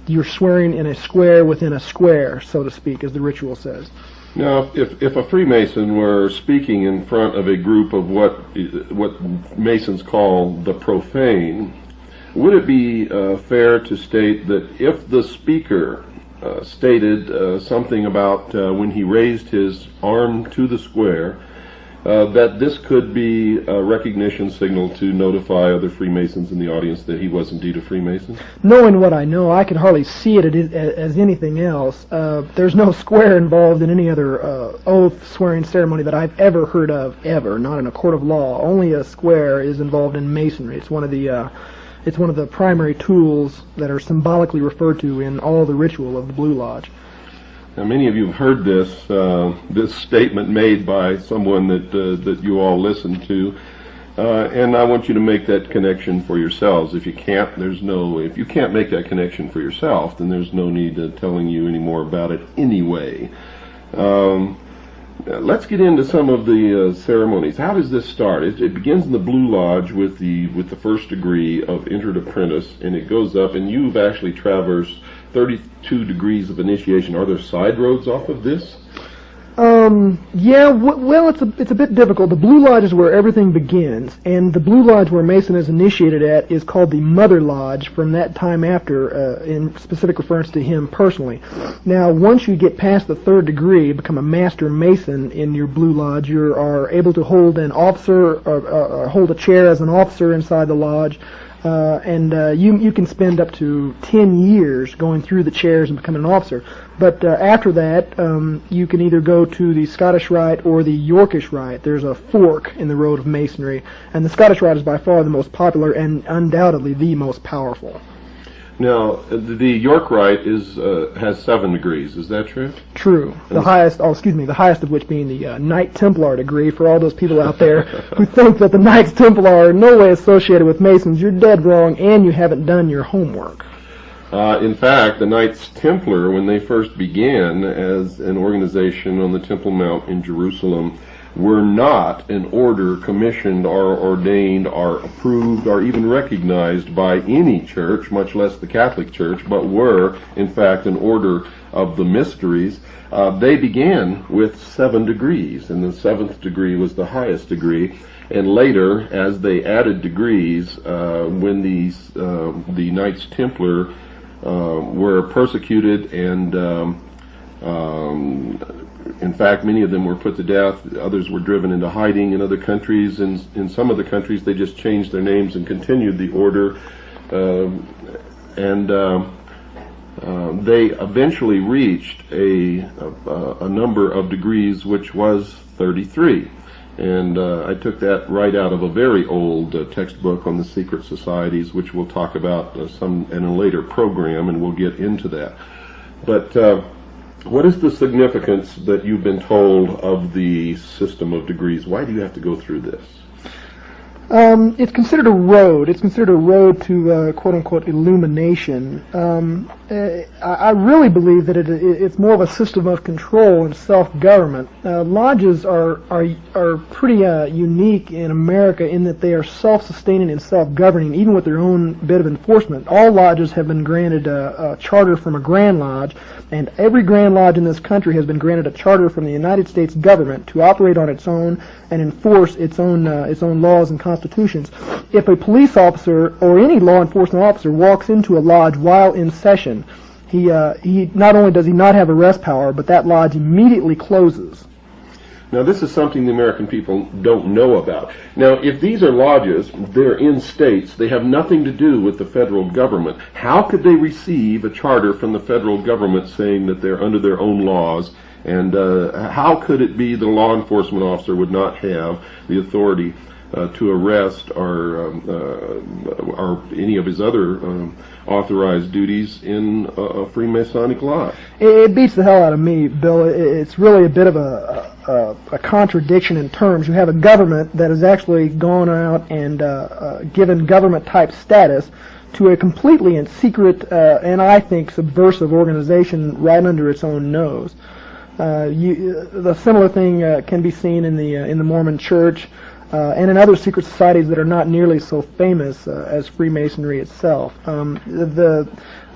You're swearing in a square within a square, so to speak, as the ritual says. Now, if a Freemason were speaking in front of a group of what Masons call the profane, would it be fair to state that if the speaker stated something about when he raised his arm to the square, that this could be a recognition signal to notify other Freemasons in the audience that he was indeed a Freemason? Knowing what I know, I could hardly see it as anything else. There's no square involved in any other oath swearing ceremony that I've ever heard of, ever, not in a court of law. Only a square is involved in Masonry. It's one of the primary tools that are symbolically referred to in all the ritual of the Blue Lodge. Now, many of you have heard this statement made by someone that you all listen to, and I want you to make that connection for yourselves. If you can't make that connection for yourself, then there's no need to telling you any more about it anyway. Let's get into some of the ceremonies. How does this start? It begins in the Blue Lodge with the 1st degree of entered apprentice, and it goes up, and you've actually traversed 32 degrees of initiation. Are there side roads off of this? Yeah, well, it's a bit difficult. The Blue Lodge is where everything begins, and the Blue Lodge where Mason is initiated at is called the Mother Lodge from that time after, in specific reference to him personally. Now, once you get past the 3rd degree, become a Master Mason in your Blue Lodge, you are able to hold an officer, or hold a chair as an officer inside the lodge. You can spend up to 10 years going through the chairs and becoming an officer. But after that, you can either go to the Scottish Rite or the Yorkish Rite. There's a fork in the road of Masonry, and the Scottish Rite is by far the most popular and undoubtedly the most powerful. Now, the York Rite has 7 degrees. Is that true? True. The highest of which being the Knight Templar degree. For all those people out there who think that the Knights Templar are in no way associated with Masons, you're dead wrong, and you haven't done your homework. In fact, the Knights Templar, when they first began as an organization on the Temple Mount in Jerusalem, were not an order commissioned or ordained or approved or even recognized by any church, much less the Catholic Church, but were, in fact, an order of the mysteries. They began with 7 degrees, and the 7th degree was the highest degree. And later, as they added degrees, when the Knights Templar were persecuted and in fact, many of them were put to death. Others were driven into hiding in other countries. In some of the countries, they just changed their names and continued the order. They eventually reached a number of degrees, which was 33. And I took that right out of a very old textbook on the secret societies, which we'll talk about some in a later program, and we'll get into that. But what is the significance that you've been told of the system of degrees? Why do you have to go through this? It's considered a road. It's considered a road to quote-unquote illumination. I really believe that it's more of a system of control and self-government. Lodges are pretty unique in America in that they are self-sustaining and self-governing, even with their own bit of enforcement. All lodges have been granted a charter from a Grand Lodge, and every Grand Lodge in this country has been granted a charter from the United States government to operate on its own and enforce its own laws and constitutions. If a police officer or any law enforcement officer walks into a lodge while in session, he not only does he not have arrest power, but that lodge immediately closes. Now, this is something the American people don't know about. Now, if these are lodges, they're in states, they have nothing to do with the federal government. How could they receive a charter from the federal government saying that they're under their own laws? And how could it be the law enforcement officer would not have the authority to arrest or any of his other authorized duties in a Freemasonic lodge? It beats the hell out of me, Bill. It's really a bit of a contradiction in terms. You have a government that has actually gone out and given government-type status to a completely and secret and I think subversive organization right under its own nose. The similar thing can be seen in the Mormon Church and in other secret societies that are not nearly so famous as Freemasonry itself. The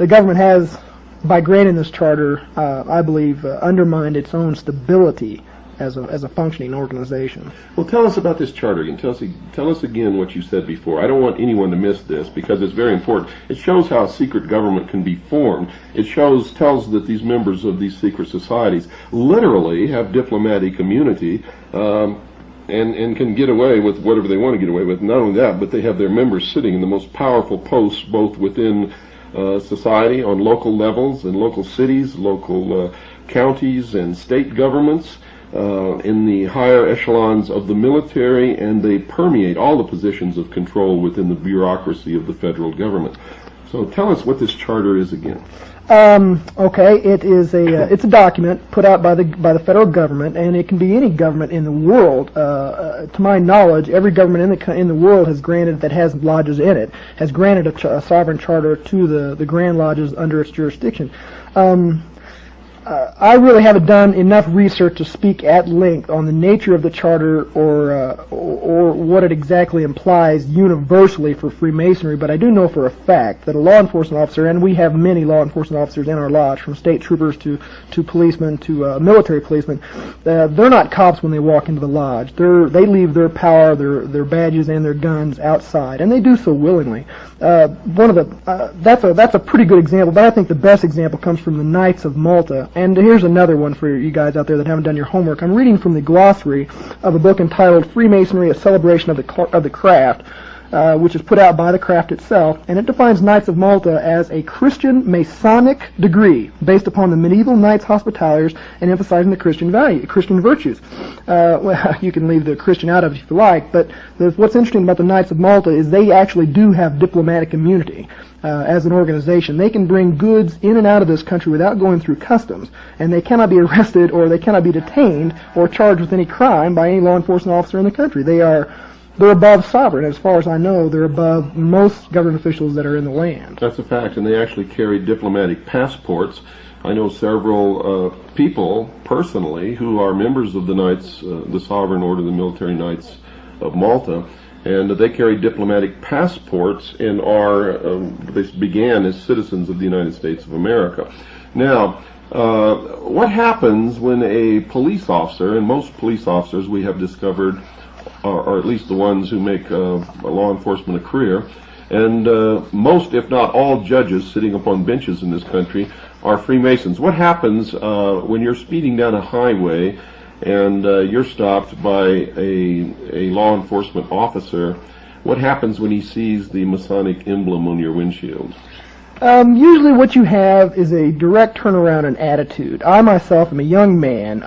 government has, by granting this charter, I believe, undermined its own stability as a functioning organization. Well, tell us about this charter again. Tell us again what you said before. I don't want anyone to miss this because it's very important. It shows how a secret government can be formed. It tells that these members of these secret societies literally have diplomatic immunity and can get away with whatever they want to get away with. Not only that, but they have their members sitting in the most powerful posts both within society on local levels and local cities, local counties and state governments, in the higher echelons of the military, and they permeate all the positions of control within the bureaucracy of the federal government. So tell us what this charter is again. Okay, it's a document put out by the federal government, and it can be any government in the world. To my knowledge, every government in the world has granted that has lodges in it has granted a sovereign charter to the Grand Lodges under its jurisdiction. I really haven't done enough research to speak at length on the nature of the charter or what it exactly implies universally for Freemasonry, but I do know for a fact that a law enforcement officer, and we have many law enforcement officers in our lodge, from state troopers to policemen to military policemen, they're not cops when they walk into the lodge. They leave their power, their badges, and their guns outside, and they do so willingly. That's a pretty good example, but I think the best example comes from the Knights of Malta. And here's another one for you guys out there that haven't done your homework. I'm reading from the glossary of a book entitled Freemasonry, A Celebration of the Craft. which is put out by the craft itself, and it defines Knights of Malta as a Christian Masonic degree based upon the medieval Knights Hospitallers and emphasizing the Christian virtues. Well, you can leave the Christian out of it if you like, but what's interesting about the Knights of Malta is they actually do have diplomatic immunity. As an organization, they can bring goods in and out of this country without going through customs, and they cannot be arrested or they cannot be detained or charged with any crime by any law enforcement officer in the country. They're above sovereign. As far as I know, they're above most government officials that are in the land. That's a fact, and they actually carry diplomatic passports. I know several people personally who are members of the Knights, the Sovereign Order of the Military Knights of Malta, and they carry diplomatic passports and they began as citizens of the United States of America. Now, what happens when a police officer, and most police officers we have discovered, or at least the ones who make law enforcement a career, and most, if not all, judges sitting upon benches in this country are Freemasons. What happens when you're speeding down a highway and you're stopped by a law enforcement officer? What happens when he sees the Masonic emblem on your windshield? Usually what you have is a direct turnaround in attitude. I myself am a young man.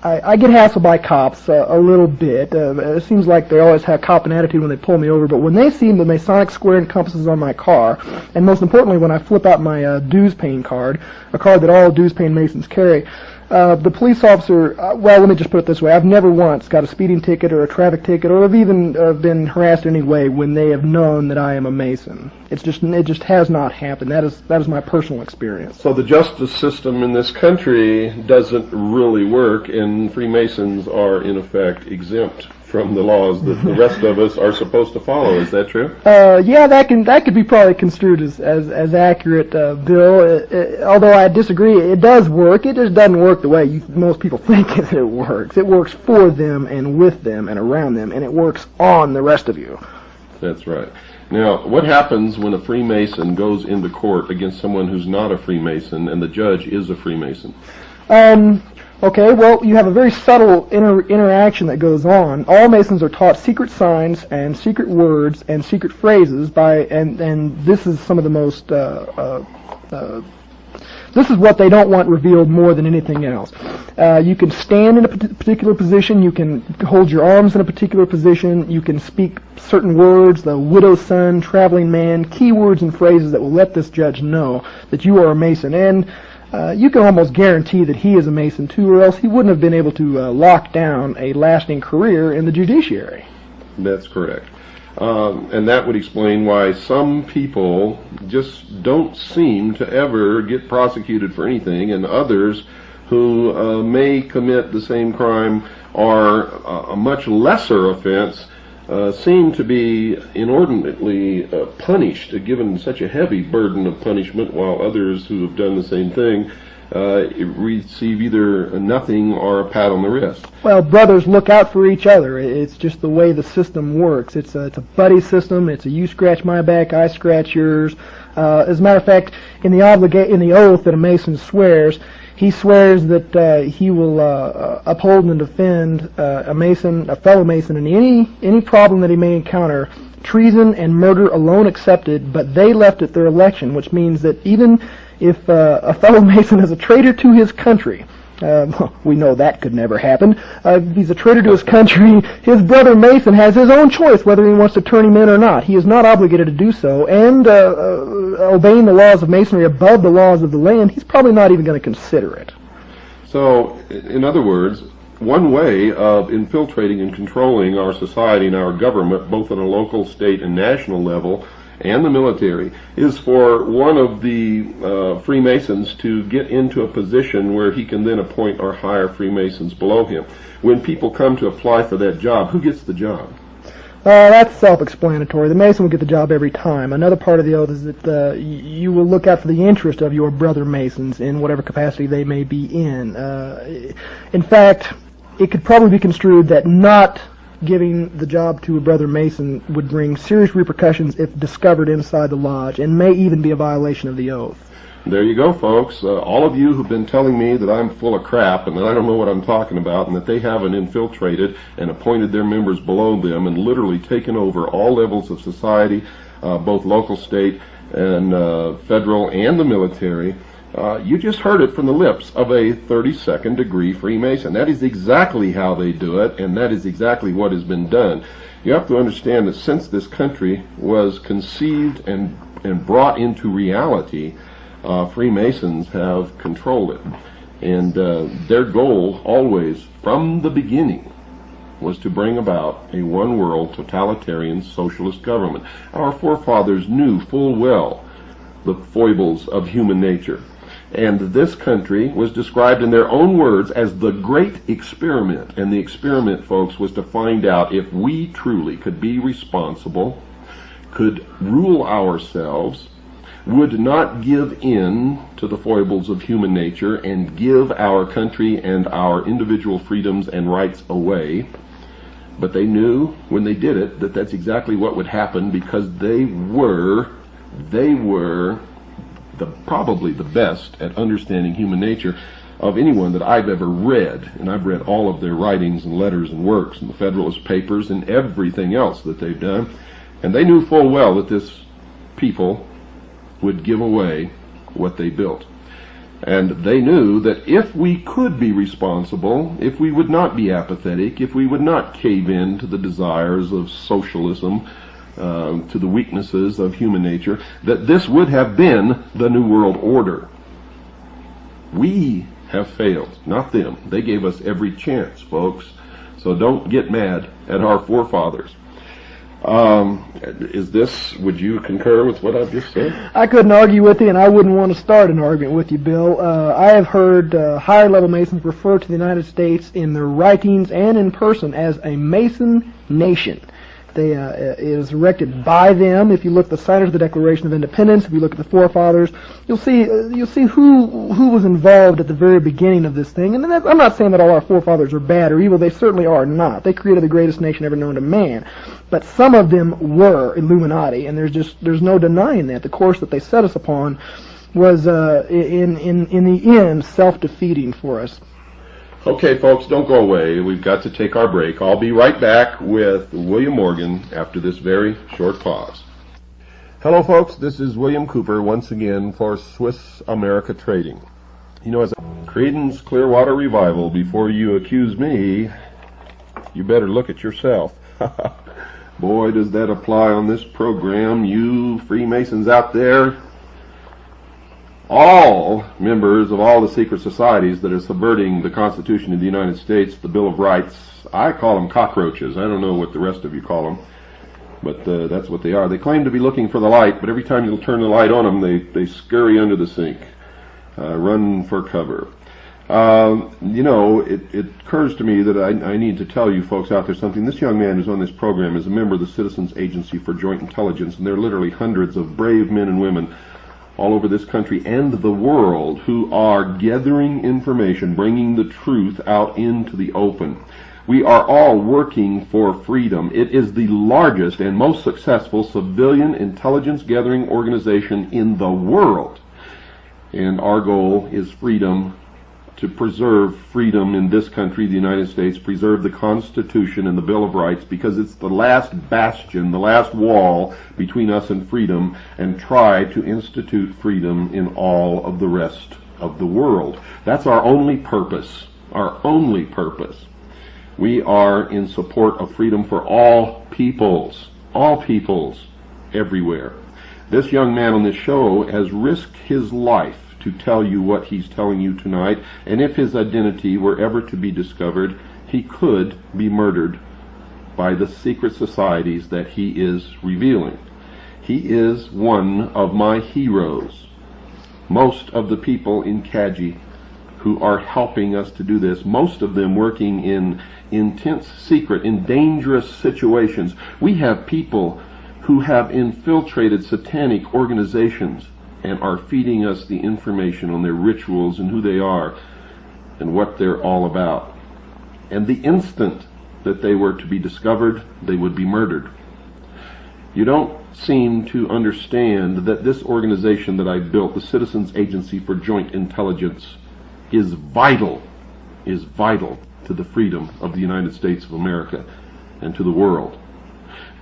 I get hassled by cops a little bit. It seems like they always have cop an attitude when they pull me over, but when they see the Masonic square and compasses on my car, and most importantly when I flip out my dues paying card, a card that all dues paying Masons carry, the police officer, well, let me just put it this way, I've never once got a speeding ticket or a traffic ticket or have even been harassed in any way when they have known that I am a Mason. It just has not happened. That is my personal experience. So the justice system in this country doesn't really work, and Freemasons are in effect exempt from the laws that the rest of us are supposed to follow. Is that true? Yeah, that could be probably construed as accurate, Bill. Although I disagree, it does work. It just doesn't work the way most people think it works. It works for them and with them and around them, and it works on the rest of you. That's right. Now, what happens when a Freemason goes into court against someone who's not a Freemason and the judge is a Freemason? Okay, well, you have a very subtle interaction that goes on. All Masons are taught secret signs and secret words and secret phrases and this is some of the most, this is what they don't want revealed more than anything else. You can stand in a particular position, you can hold your arms in a particular position, you can speak certain words, the widow's son, traveling man, keywords and phrases that will let this judge know that you are a Mason. And you can almost guarantee that he is a Mason too, or else he wouldn't have been able to lock down a lasting career in the judiciary. That's correct. And that would explain why some people just don't seem to ever get prosecuted for anything, and others who may commit the same crime or a much lesser offense seem to be inordinately punished, given such a heavy burden of punishment, while others who have done the same thing receive either nothing or a pat on the wrist. Well, brothers look out for each other. It's just the way the system works. It's a buddy system. It's a you scratch my back, I scratch yours. As a matter of fact, in the oath that a Mason swears, he swears that he will uphold and defend a fellow Mason, in any problem that he may encounter, treason and murder alone excepted, but they left at their election, which means that even if a fellow Mason is a traitor to his country, we know that could never happen. If he's a traitor to his country, his brother Mason has his own choice whether he wants to turn him in or not. He is not obligated to do so, and obeying the laws of Masonry above the laws of the land, he's probably not even going to consider it. So, in other words, one way of infiltrating and controlling our society and our government, both on a local, state, and national level, and the military, is for one of the Freemasons to get into a position where he can then appoint or hire Freemasons below him. When people come to apply for that job, who gets the job? That's self-explanatory. The Mason will get the job every time. Another part of the oath is that you will look out for the interest of your brother Masons in whatever capacity they may be in. In fact, it could probably be construed that not giving the job to a brother Mason would bring serious repercussions if discovered inside the lodge, and may even be a violation of the oath. There you go, folks. All of you who've been telling me that I'm full of crap and that I don't know what I'm talking about and that they haven't infiltrated and appointed their members below them and literally taken over all levels of society, both local, state, and federal, and the military, you just heard it from the lips of a 32nd degree Freemason. That is exactly how they do it, and that is exactly what has been done. You have to understand that since this country was conceived and brought into reality, Freemasons have controlled it. And their goal always, from the beginning, was to bring about a one-world totalitarian socialist government. Our forefathers knew full well the foibles of human nature. And this country was described in their own words as the great experiment. And the experiment, folks, was to find out if we truly could be responsible, could rule ourselves, would not give in to the foibles of human nature and give our country and our individual freedoms and rights away. But they knew when they did it that that's exactly what would happen, because they were probably the best at understanding human nature of anyone that I've ever read. And I've read all of their writings and letters and works and the Federalist Papers and everything else that they've done. And they knew full well that this people would give away what they built. And they knew that if we could be responsible, if we would not be apathetic, if we would not cave in to the desires of socialism, to the weaknesses of human nature, that this would have been the New World Order. We have failed, not them. They gave us every chance, folks. So don't get mad at our forefathers. Would you concur with what I've just said? I couldn't argue with you, and I wouldn't want to start an argument with you, Bill. I have heard higher level Masons refer to the United States in their writings and in person as a Mason nation. It is erected by them. If you look at the signers of the Declaration of Independence, if you look at the forefathers, you'll see who was involved at the very beginning of this thing. And I'm not saying that all our forefathers are bad or evil. They certainly are not. They created the greatest nation ever known to man. But some of them were Illuminati, and there's no denying that. The course that they set us upon was in the end self-defeating for us. Okay, folks, don't go away. We've got to take our break. I'll be right back with William Morgan after this very short pause. Hello, folks. This is William Cooper once again for Swiss America Trading. You know, as a Creedence Clearwater Revival, before you accuse me, you better look at yourself. Boy, does that apply on this program. You Freemasons out there, all members of all the secret societies that are subverting the Constitution of the United States, the Bill of Rights, I call them cockroaches. I don't know what the rest of you call them, but that's what they are. They claim to be looking for the light, but every time you'll turn the light on them, they scurry under the sink, run for cover. It occurs to me that I need to tell you folks out there something. This young man who's on this program is a member of the Citizens Agency for Joint Intelligence, and there are literally hundreds of brave men and women all over this country and the world who are gathering information, bringing the truth out into the open. We are all working for freedom. It is the largest and most successful civilian intelligence gathering organization in the world. And our goal is freedom, to preserve freedom in this country, the United States, preserve the Constitution and the Bill of Rights, because it's the last bastion, the last wall between us and freedom, and try to institute freedom in all of the rest of the world. That's our only purpose, our only purpose. We are in support of freedom for all peoples everywhere. This young man on this show has risked his life to tell you what he's telling you tonight, and if his identity were ever to be discovered, he could be murdered by the secret societies that he is revealing. He is one of my heroes. Most of the people in CAJI who are helping us to do this, most of them working in intense secret, in dangerous situations. We have people who have infiltrated satanic organizations and are feeding us the information on their rituals and who they are and what they're all about. And the instant that they were to be discovered, they would be murdered. You don't seem to understand that this organization that I built, the Citizens Agency for Joint Intelligence, is vital to the freedom of the United States of America and to the world.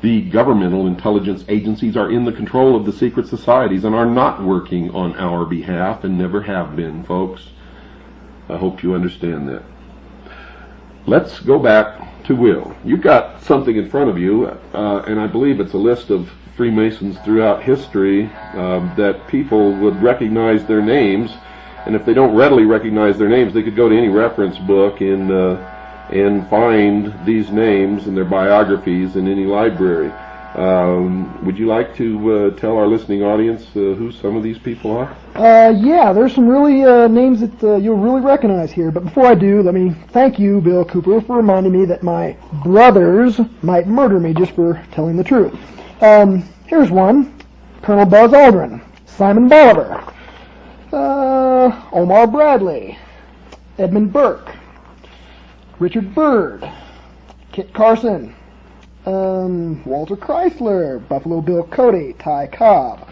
The governmental intelligence agencies are in the control of the secret societies and are not working on our behalf and never have been, folks. I hope you understand that. Let's go back to Will. You've got something in front of you, and I believe it's a list of Freemasons throughout history that people would recognize their names, and if they don't readily recognize their names, they could go to any reference book and find these names and their biographies in any library. Would you like to tell our listening audience who some of these people are? Yeah, there's some really names that you'll really recognize here. But before I do, let me thank you, Bill Cooper, for reminding me that my brothers might murder me just for telling the truth. Here's one: Colonel Buzz Aldrin, Simon Bolivar, Omar Bradley, Edmund Burke, Richard Byrd, Kit Carson, Walter Chrysler, Buffalo Bill Cody, Ty Cobb,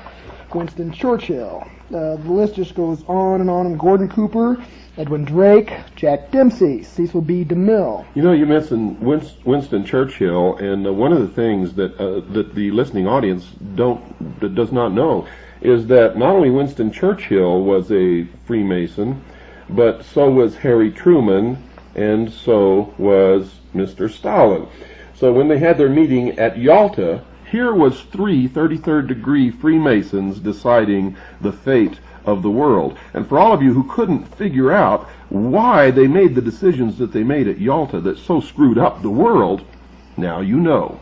Winston Churchill. The list just goes on and on. Gordon Cooper, Edwin Drake, Jack Dempsey, Cecil B. DeMille. You know, you mentioned Winston Churchill, and one of the things that the listening audience does not know is that not only Winston Churchill was a Freemason, but so was Harry Truman, and so was Mr. Stalin. So when they had their meeting at Yalta, here was three 33rd degree Freemasons deciding the fate of the world. And for all of you who couldn't figure out why they made the decisions that they made at Yalta that so screwed up the world, now you know.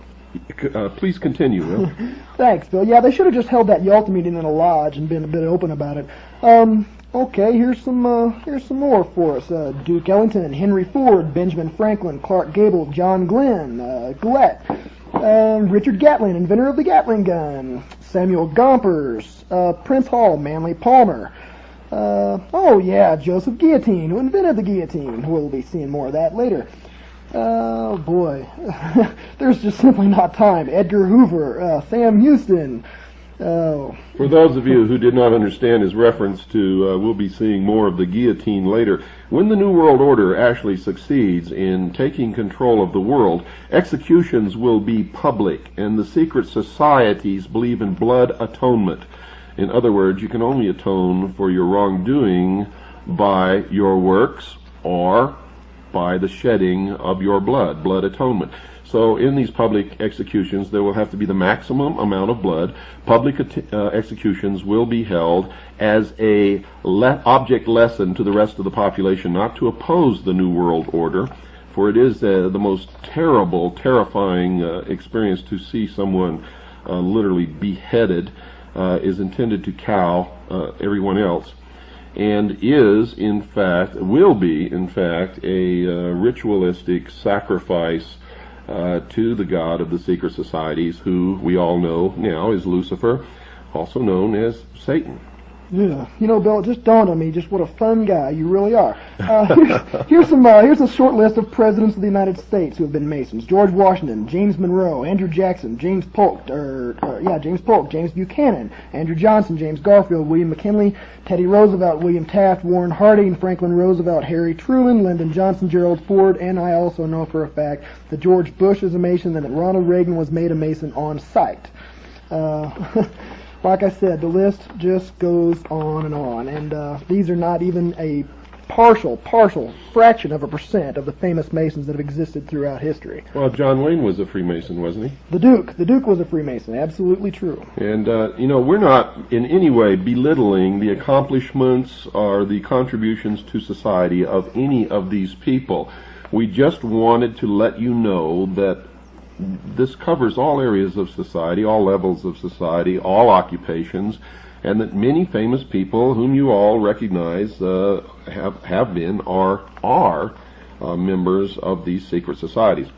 Please continue, Will. Thanks, Bill. Yeah, they should have just held that Yalta meeting in a lodge and been a bit open about it. Okay, here's some more for us. Duke Ellington, Henry Ford, Benjamin Franklin, Clark Gable, John Glenn, Gillette, Richard Gatlin, inventor of the Gatling gun, Samuel Gompers, Prince Hall, Manly Palmer. Joseph Guillotine, who invented the guillotine. We'll be seeing more of that later. Oh boy, there's just simply not time. Edgar Hoover, Sam Houston. For those of you who did not understand his reference to, we'll be seeing more of the guillotine later. When the New World Order actually succeeds in taking control of the world, executions will be public, and the secret societies believe in blood atonement. In other words, you can only atone for your wrongdoing by your works or by the shedding of your blood atonement. So in these public executions, there will have to be the maximum amount of blood. Public executions will be held as a object lesson to the rest of the population, not to oppose the New World Order, for it is the most terrible, terrifying experience to see someone literally beheaded, is intended to cow everyone else, and is, in fact, will be, in fact, a ritualistic sacrifice to the god of the secret societies, who we all know now is Lucifer, also known as Satan. Yeah, you know, Bill, it just dawned on me just what a fun guy you really are. Here's a short list of presidents of the United States who have been Masons: George Washington, James Monroe, Andrew Jackson, James Polk, James Buchanan, Andrew Johnson, James Garfield, William McKinley, Teddy Roosevelt, William Taft, Warren Harding, Franklin Roosevelt, Harry Truman, Lyndon Johnson, Gerald Ford, and I also know for a fact that George Bush is a Mason and that Ronald Reagan was made a Mason on sight. Like I said, the list just goes on, and these are not even a partial fraction of a percent of the famous Masons that have existed throughout history. Well, John Wayne was a Freemason, wasn't he? The Duke was a Freemason, absolutely true. And, we're not in any way belittling the accomplishments or the contributions to society of any of these people. We just wanted to let you know that this covers all areas of society, all levels of society, all occupations, and that many famous people whom you all recognize have been or are members of these secret societies.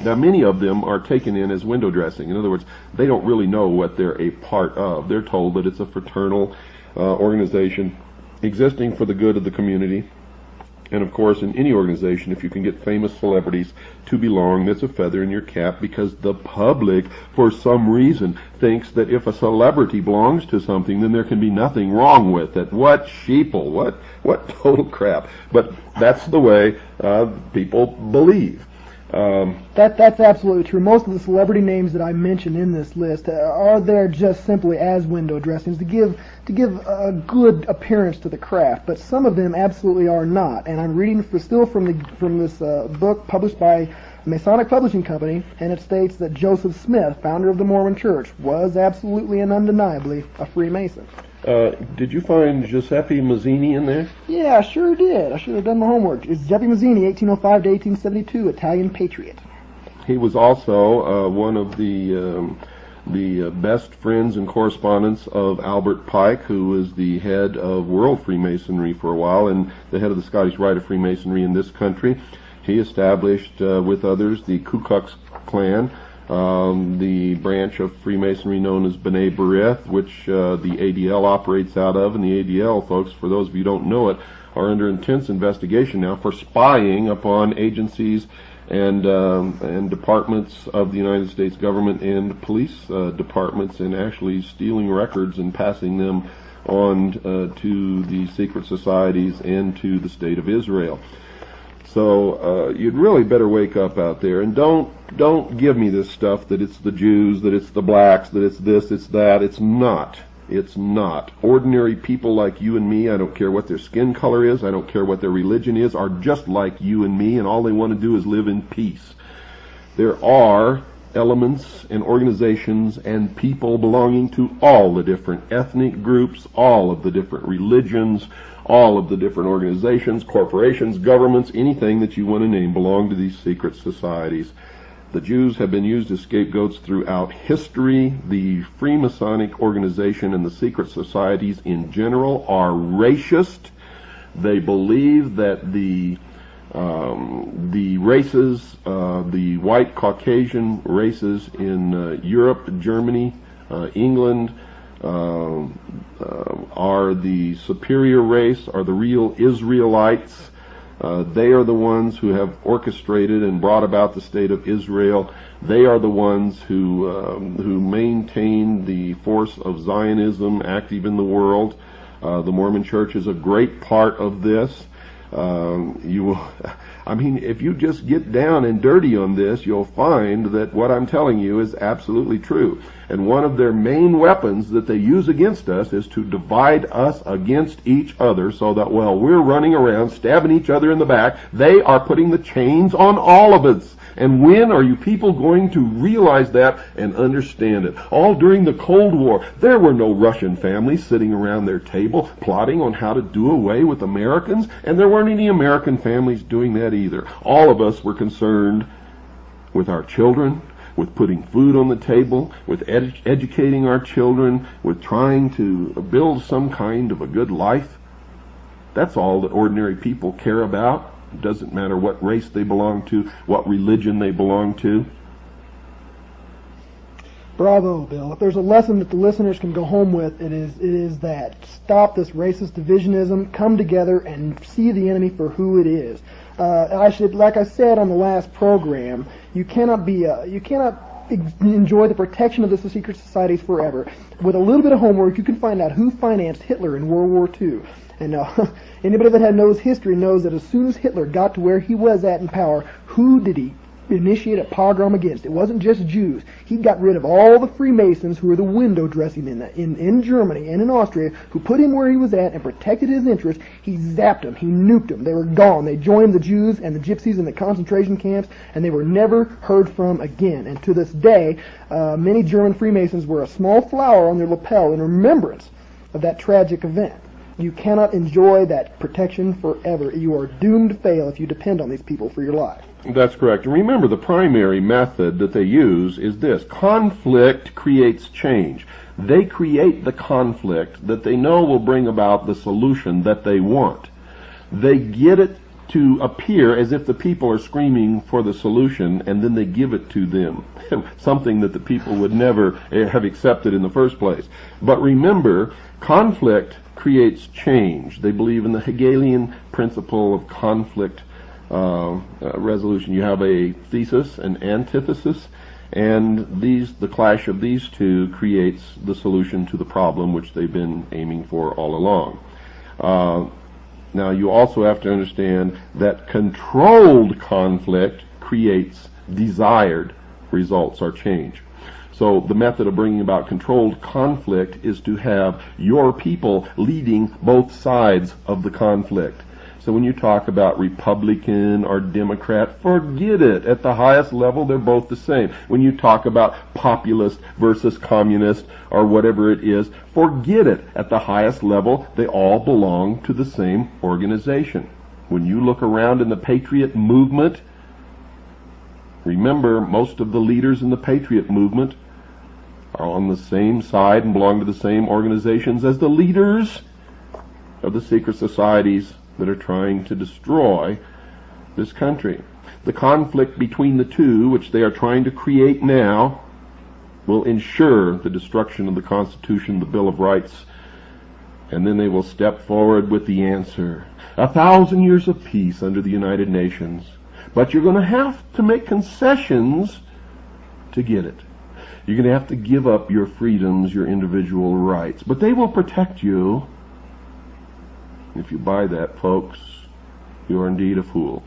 Now, many of them are taken in as window dressing. In other words, they don't really know what they're a part of. They're told that it's a fraternal organization existing for the good of the community, And of course, in any organization, if you can get famous celebrities to belong, that's a feather in your cap, because the public, for some reason, thinks that if a celebrity belongs to something, then there can be nothing wrong with it. What sheeple, what total crap. But that's the way people believe. That's absolutely true. Most of the celebrity names that I mentioned in this list are there just simply as window dressings to give a good appearance to the craft, but some of them absolutely are not. And I'm reading still from this book published by Masonic Publishing Company, and it states that Joseph Smith, founder of the Mormon Church, was absolutely and undeniably a Freemason. Did you find Giuseppe Mazzini in there? Yeah, I sure did. I should have done my homework. It's Giuseppe Mazzini, 1805 to 1872, Italian patriot. He was also one of the best friends and correspondents of Albert Pike, who was the head of World Freemasonry for a while and the head of the Scottish Rite of Freemasonry in this country. He established, with others, the Ku Klux Klan, the branch of Freemasonry known as B'nai B'rith, which the ADL operates out of. And the ADL, folks, for those of you who don't know it, are under intense investigation now for spying upon agencies and departments of the United States government and police departments, and actually stealing records and passing them on to the secret societies and to the State of Israel. So you'd really better wake up out there, and don't give me this stuff that it's the Jews, that it's the blacks, that it's this, it's that. It's not. It's not. Ordinary people like you and me, I don't care what their skin color is, I don't care what their religion is, are just like you and me, and all they want to do is live in peace. There are elements and organizations and people belonging to all the different ethnic groups, all of the different religions, all of the different organizations, corporations, governments, anything that you want to name belong to these secret societies. The Jews have been used as scapegoats throughout history. The Freemasonic organization and the secret societies in general are racist. They believe that the races, the white Caucasian races in Europe, Germany, England, are the superior race, are the real Israelites. They are the ones who have orchestrated and brought about the state of Israel. They are the ones who maintain the force of Zionism active in the world. The Mormon Church is a great part of this. If you just get down and dirty on this, you'll find that what I'm telling you is absolutely true. And one of their main weapons that they use against us is to divide us against each other, so that while we're running around stabbing each other in the back, they are putting the chains on all of us. And when are you people going to realize that and understand it? All during the Cold War, there were no Russian families sitting around their table plotting on how to do away with Americans, and there weren't any American families doing that either. All of us were concerned with our children, with putting food on the table, with educating our children, with trying to build some kind of a good life. That's all that ordinary people care about. It doesn't matter what race they belong to, what religion they belong to. Bravo, Bill. If there's a lesson that the listeners can go home with, it is that. Stop this racist divisionism, come together and see the enemy for who it is. Like I said on the last program, you cannot enjoy the protection of the secret societies forever. With a little bit of homework, you can find out who financed Hitler in World War II. And anybody that knows history knows that as soon as Hitler got to where he was at in power, who did he initiate a pogrom against? It wasn't just Jews. He got rid of all the Freemasons who were the window dressing in Germany and in Austria, who put him where he was at and protected his interests. He zapped them. He nuked them. They were gone. They joined the Jews and the Gypsies in the concentration camps, and they were never heard from again. And to this day, many German Freemasons wear a small flower on their lapel in remembrance of that tragic event. You cannot enjoy that protection forever. You are doomed to fail if you depend on these people for your life. That's correct. And remember, the primary method that they use is this. Conflict creates change. They create the conflict that they know will bring about the solution that they want. They get it to appear as if the people are screaming for the solution, and then they give it to them, something that the people would never have accepted in the first place. But remember, conflict creates change. They believe in the Hegelian principle of conflict resolution. You have a thesis, an antithesis, and the clash of these two creates the solution to the problem which they've been aiming for all along. Now, you also have to understand that controlled conflict creates desired results or change. So the method of bringing about controlled conflict is to have your people leading both sides of the conflict. So when you talk about Republican or Democrat, forget it. At the highest level, they're both the same. When you talk about populist versus communist or whatever it is, forget it. At the highest level, they all belong to the same organization. When you look around in the Patriot movement, remember, most of the leaders in the Patriot movement are on the same side and belong to the same organizations as the leaders of the secret societies that are trying to destroy this country. The conflict between the two, which they are trying to create now, will ensure the destruction of the Constitution, the Bill of Rights, and then they will step forward with the answer. 1,000 years of peace under the United Nations. But you're going to have to make concessions to get it. You're going to have to give up your freedoms, your individual rights. But they will protect you. If you buy that, folks, you are indeed a fool.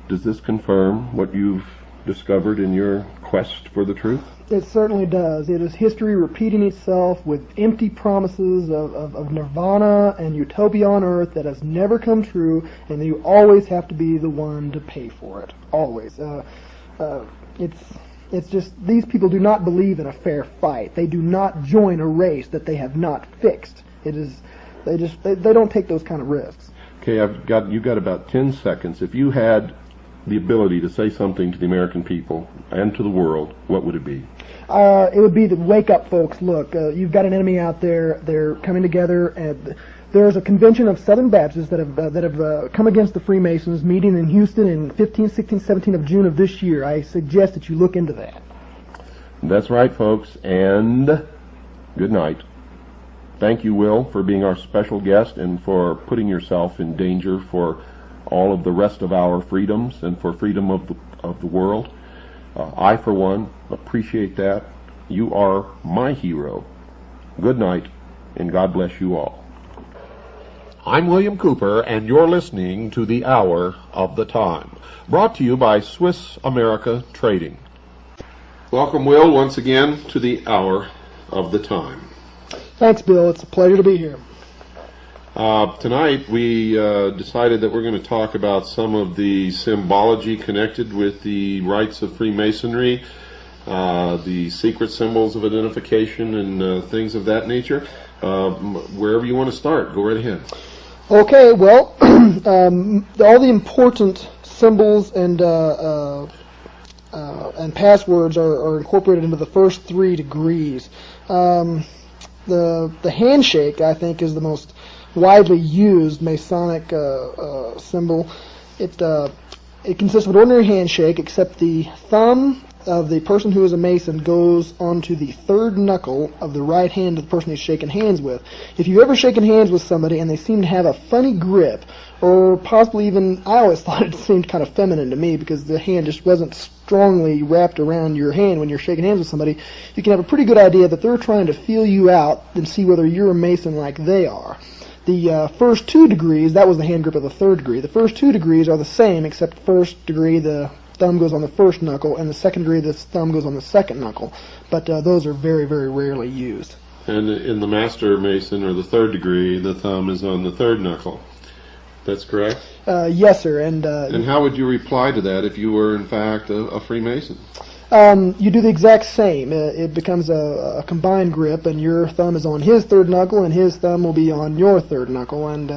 Does this confirm what you've discovered in your quest for the truth? It certainly does. It is history repeating itself with empty promises of nirvana and utopia on earth that has never come true, and you always have to be the one to pay for it. Always. It's just, these people do not believe in a fair fight. They do not join a race that they have not fixed. It is... They don't take those kind of risks. Okay, you've got about 10 seconds. If you had the ability to say something to the American people and to the world, what would it be? It would be to wake up, folks. Look, you've got an enemy out there. They're coming together, and there's a convention of Southern Baptists that have come against the Freemasons, meeting in Houston in 15, 16, 17 of June of this year. I suggest that you look into that. That's right, folks, and good night. Thank you, Will, for being our special guest and for putting yourself in danger for all of the rest of our freedoms and for freedom of the world. I, for one, appreciate that. You are my hero. Good night, and God bless you all. I'm William Cooper, and you're listening to The Hour of the Time, brought to you by Swiss America Trading. Welcome, Will, once again to The Hour of the Time. Thanks, Bill. It's a pleasure to be here. Tonight we decided that we're going to talk about some of the symbology connected with the rites of Freemasonry, the secret symbols of identification and things of that nature. Wherever you want to start, go right ahead. Okay, well, all the important symbols and passwords are incorporated into the first 3 degrees. The handshake, I think, is the most widely used Masonic symbol. It consists of an ordinary handshake, except the thumb of the person who is a Mason goes onto the third knuckle of the right hand of the person he's shaking hands with. If you've ever shaken hands with somebody and they seem to have a funny grip, or possibly even, I always thought it seemed kind of feminine to me because the hand just wasn't strongly wrapped around your hand when you're shaking hands with somebody, you can have a pretty good idea that they're trying to feel you out and see whether you're a Mason like they are. The first 2 degrees, that was the hand grip of the 3rd degree. The first 2 degrees are the same, except first degree the thumb goes on the first knuckle, and the 2nd degree the thumb goes on the 2nd knuckle. But those are very, very rarely used. And in the Master Mason, or the 3rd degree, the thumb is on the 3rd knuckle. That's correct? Yes, sir. And how would you reply to that if you were, in fact, a Freemason? You do the exact same. It becomes a combined grip, and your thumb is on his 3rd knuckle, and his thumb will be on your 3rd knuckle, and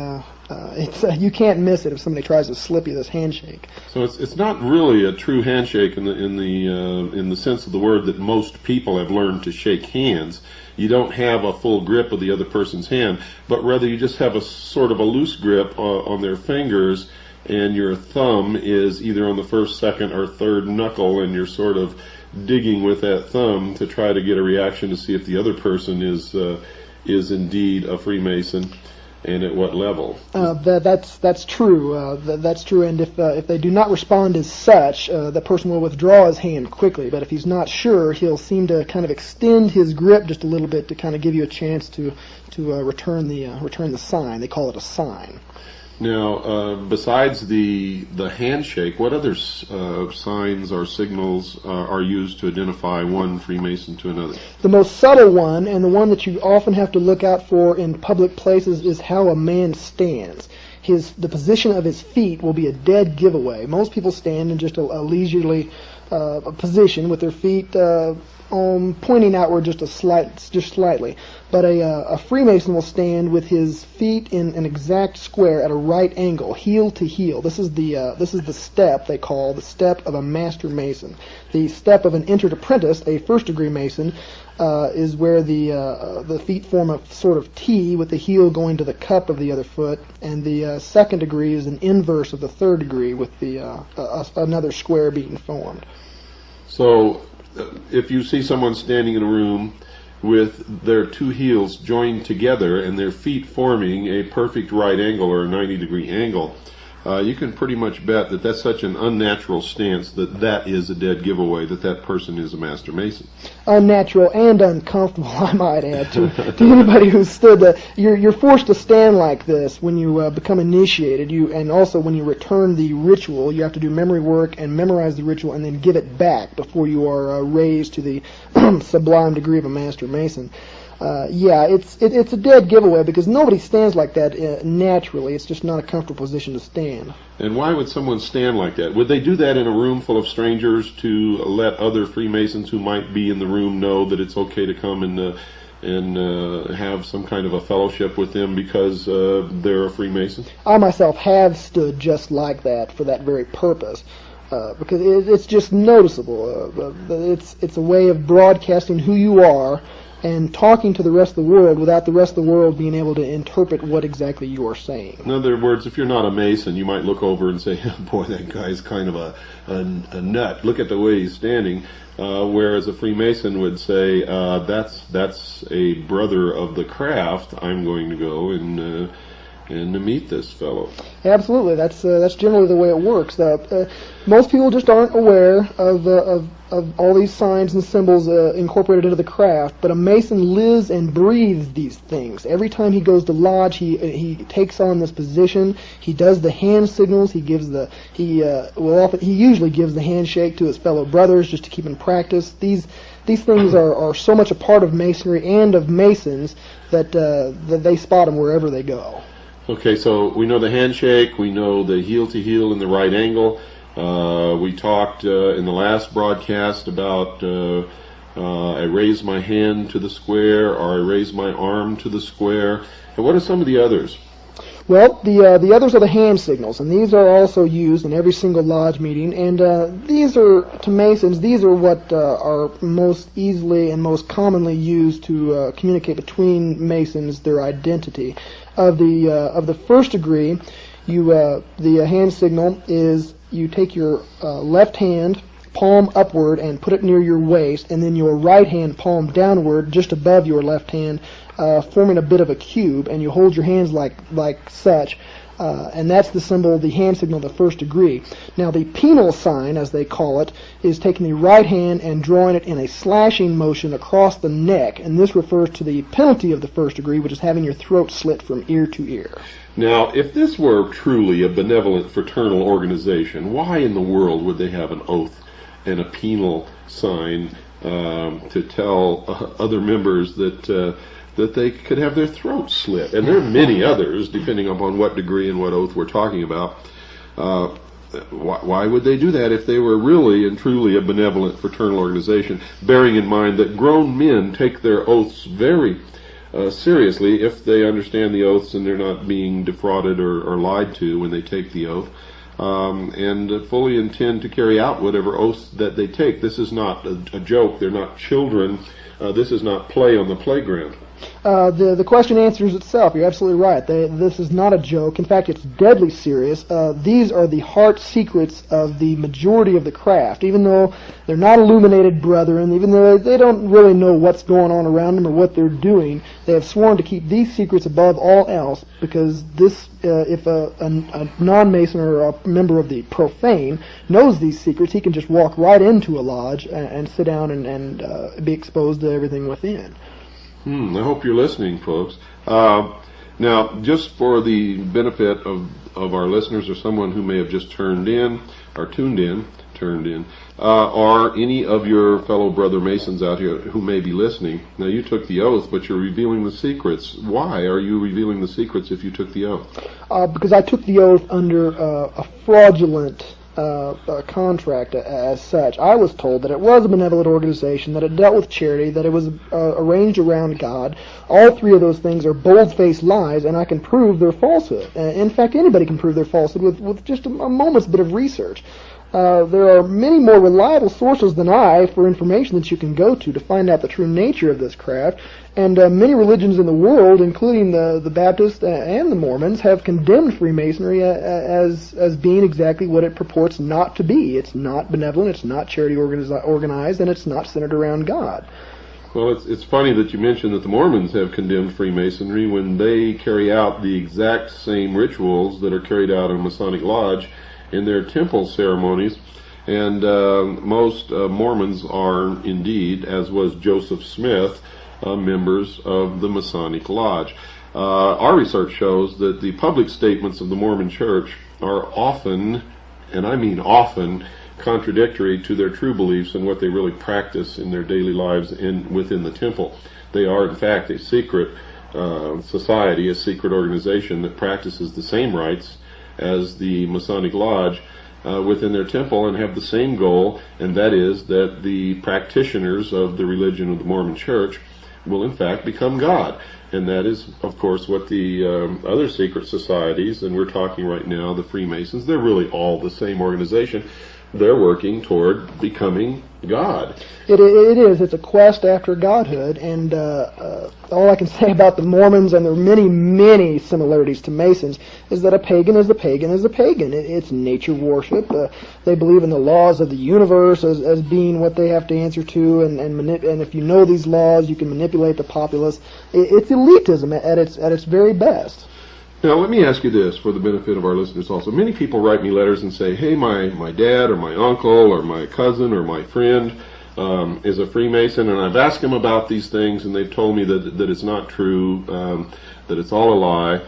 you can't miss it if somebody tries to slip you this handshake. So it's not really a true handshake in the sense of the word that most people have learned to shake hands. You don't have a full grip of the other person's hand, but rather you just have a sort of a loose grip on their fingers, and your thumb is either on the first, second, or third knuckle, and you're sort of digging with that thumb to try to get a reaction to see if the other person is indeed a Freemason, and at what level. That's true. That's true. And if they do not respond as such, the person will withdraw his hand quickly. But if he's not sure, he'll seem to kind of extend his grip just a little bit to kind of give you a chance to return the sign. They call it a sign. Now, besides the handshake, what other signs or signals are used to identify one Freemason to another? The most subtle one, and the one that you often have to look out for in public places, is how a man stands. The position of his feet will be a dead giveaway. Most people stand in just a leisurely position with their feet pointing outward just slightly. But a Freemason will stand with his feet in an exact square at a right angle, heel to heel. This is the step they call the step of a Master Mason. The step of an entered apprentice, a first-degree Mason, is where the feet form a sort of T with the heel going to the cup of the other foot, and the second degree is an inverse of the third degree with another square being formed. So, if you see someone standing in a room with their two heels joined together and their feet forming a perfect right angle or a 90-degree angle, you can pretty much bet that that's such an unnatural stance that is a dead giveaway that person is a Master Mason. Unnatural and uncomfortable, I might add, to anybody who's stood. You're forced to stand like this when you become initiated. And also when you return the ritual, you have to do memory work and memorize the ritual and then give it back before you are raised to the sublime degree of a Master Mason. It's a dead giveaway because nobody stands like that naturally. It's just not a comfortable position to stand. And why would someone stand like that? Would they do that in a room full of strangers to let other Freemasons who might be in the room know that it's okay to come and have some kind of a fellowship with them because they're a Freemason? I myself have stood just like that for that very purpose. Because it's just noticeable. It's a way of broadcasting who you are and talking to the rest of the world without the rest of the world being able to interpret what exactly you are saying. In other words, if you're not a Mason, you might look over and say, boy, that guy's kind of a nut. Look at the way he's standing. Whereas a Freemason would say, that's a brother of the craft. I'm going to go and to meet this fellow. Absolutely, that's generally the way it works. Most people just aren't aware of all these signs and symbols incorporated into the craft. But a Mason lives and breathes these things. Every time he goes to lodge, he takes on this position. He does the hand signals. He usually gives the handshake to his fellow brothers just to keep in practice. These things are so much a part of Masonry and of Masons that they spot them wherever they go. Okay, so we know the handshake, we know the heel-to-heel in the right angle. We talked in the last broadcast about I raise my hand to the square or I raise my arm to the square. And what are some of the others? Well, the others are the hand signals, and these are also used in every single lodge meeting. And these are, to Masons, these are what are most easily and most commonly used to communicate between Masons their identity. Of the first degree, the hand signal is you take your left hand, palm upward, and put it near your waist, and then your right hand palm downward, just above your left hand, forming a bit of a cube, and you hold your hands like such, and that's the symbol, the hand signal of the first degree. Now the penal sign, as they call it, is taking the right hand and drawing it in a slashing motion across the neck, and this refers to the penalty of the first degree, which is having your throat slit from ear to ear. Now, if this were truly a benevolent fraternal organization, why in the world would they have an oath and a penal sign to tell other members that they could have their throats slit? And there are many others, depending upon what degree and what oath we're talking about. Why would they do that if they were really and truly a benevolent fraternal organization, bearing in mind that grown men take their oaths very seriously if they understand the oaths and they're not being defrauded or lied to when they take the oath, and fully intend to carry out whatever oaths that they take. This is not a joke. They're not children. This is not play on the playground. The question answers itself. You're absolutely right. This is not a joke. In fact, it's deadly serious. These are the heart secrets of the majority of the craft. Even though they're not illuminated brethren, even though they don't really know what's going on around them or what they're doing, they have sworn to keep these secrets above all else, because this, if a non-Mason or a member of the profane knows these secrets, he can just walk right into a lodge and sit down and be exposed to everything within. I hope you're listening, folks. Now, just for the benefit of our listeners or someone who may have just tuned in, or any of your fellow brother Masons out here who may be listening. Now, you took the oath, but you're revealing the secrets. Why are you revealing the secrets if you took the oath? Because I took the oath under a fraudulent contract as such. I was told that it was a benevolent organization, that it dealt with charity, that it was arranged around God. All three of those things are bold-faced lies, and I can prove their falsehood. In fact, anybody can prove their falsehood with just a moment's bit of research. There are many more reliable sources than I for information that you can go to find out the true nature of this craft, and many religions in the world, including the Baptists and the Mormons, have condemned Freemasonry as being exactly what it purports not to be. It's not benevolent, it's not charity organized, and it's not centered around God. Well, it's funny that you mentioned that the Mormons have condemned Freemasonry when they carry out the exact same rituals that are carried out in Masonic Lodge in their temple ceremonies, and most Mormons are indeed, as was Joseph Smith, members of the Masonic Lodge. Our research shows that the public statements of the Mormon Church are often, and I mean often, contradictory to their true beliefs and what they really practice in their daily lives within the temple. They are, in fact, a secret society, a secret organization that practices the same rites as the Masonic Lodge within their temple, and have the same goal, and that is that the practitioners of the religion of the Mormon Church will in fact become God. And that is, of course, what the other secret societies, and we're talking right now the Freemasons, they're really all the same organization. They're working toward becoming God. It is. It's a quest after godhood, and all I can say about the Mormons, and there are many, many similarities to Masons, is that a pagan is a pagan is a pagan. It's nature worship. They believe in the laws of the universe as being what they have to answer to, and if you know these laws, you can manipulate the populace. It's elitism at its very best. Now, let me ask you this for the benefit of our listeners also. Many people write me letters and say, hey, my dad or my uncle or my cousin or my friend is a Freemason, and I've asked them about these things, and they've told me that it's not true, that it's all a lie.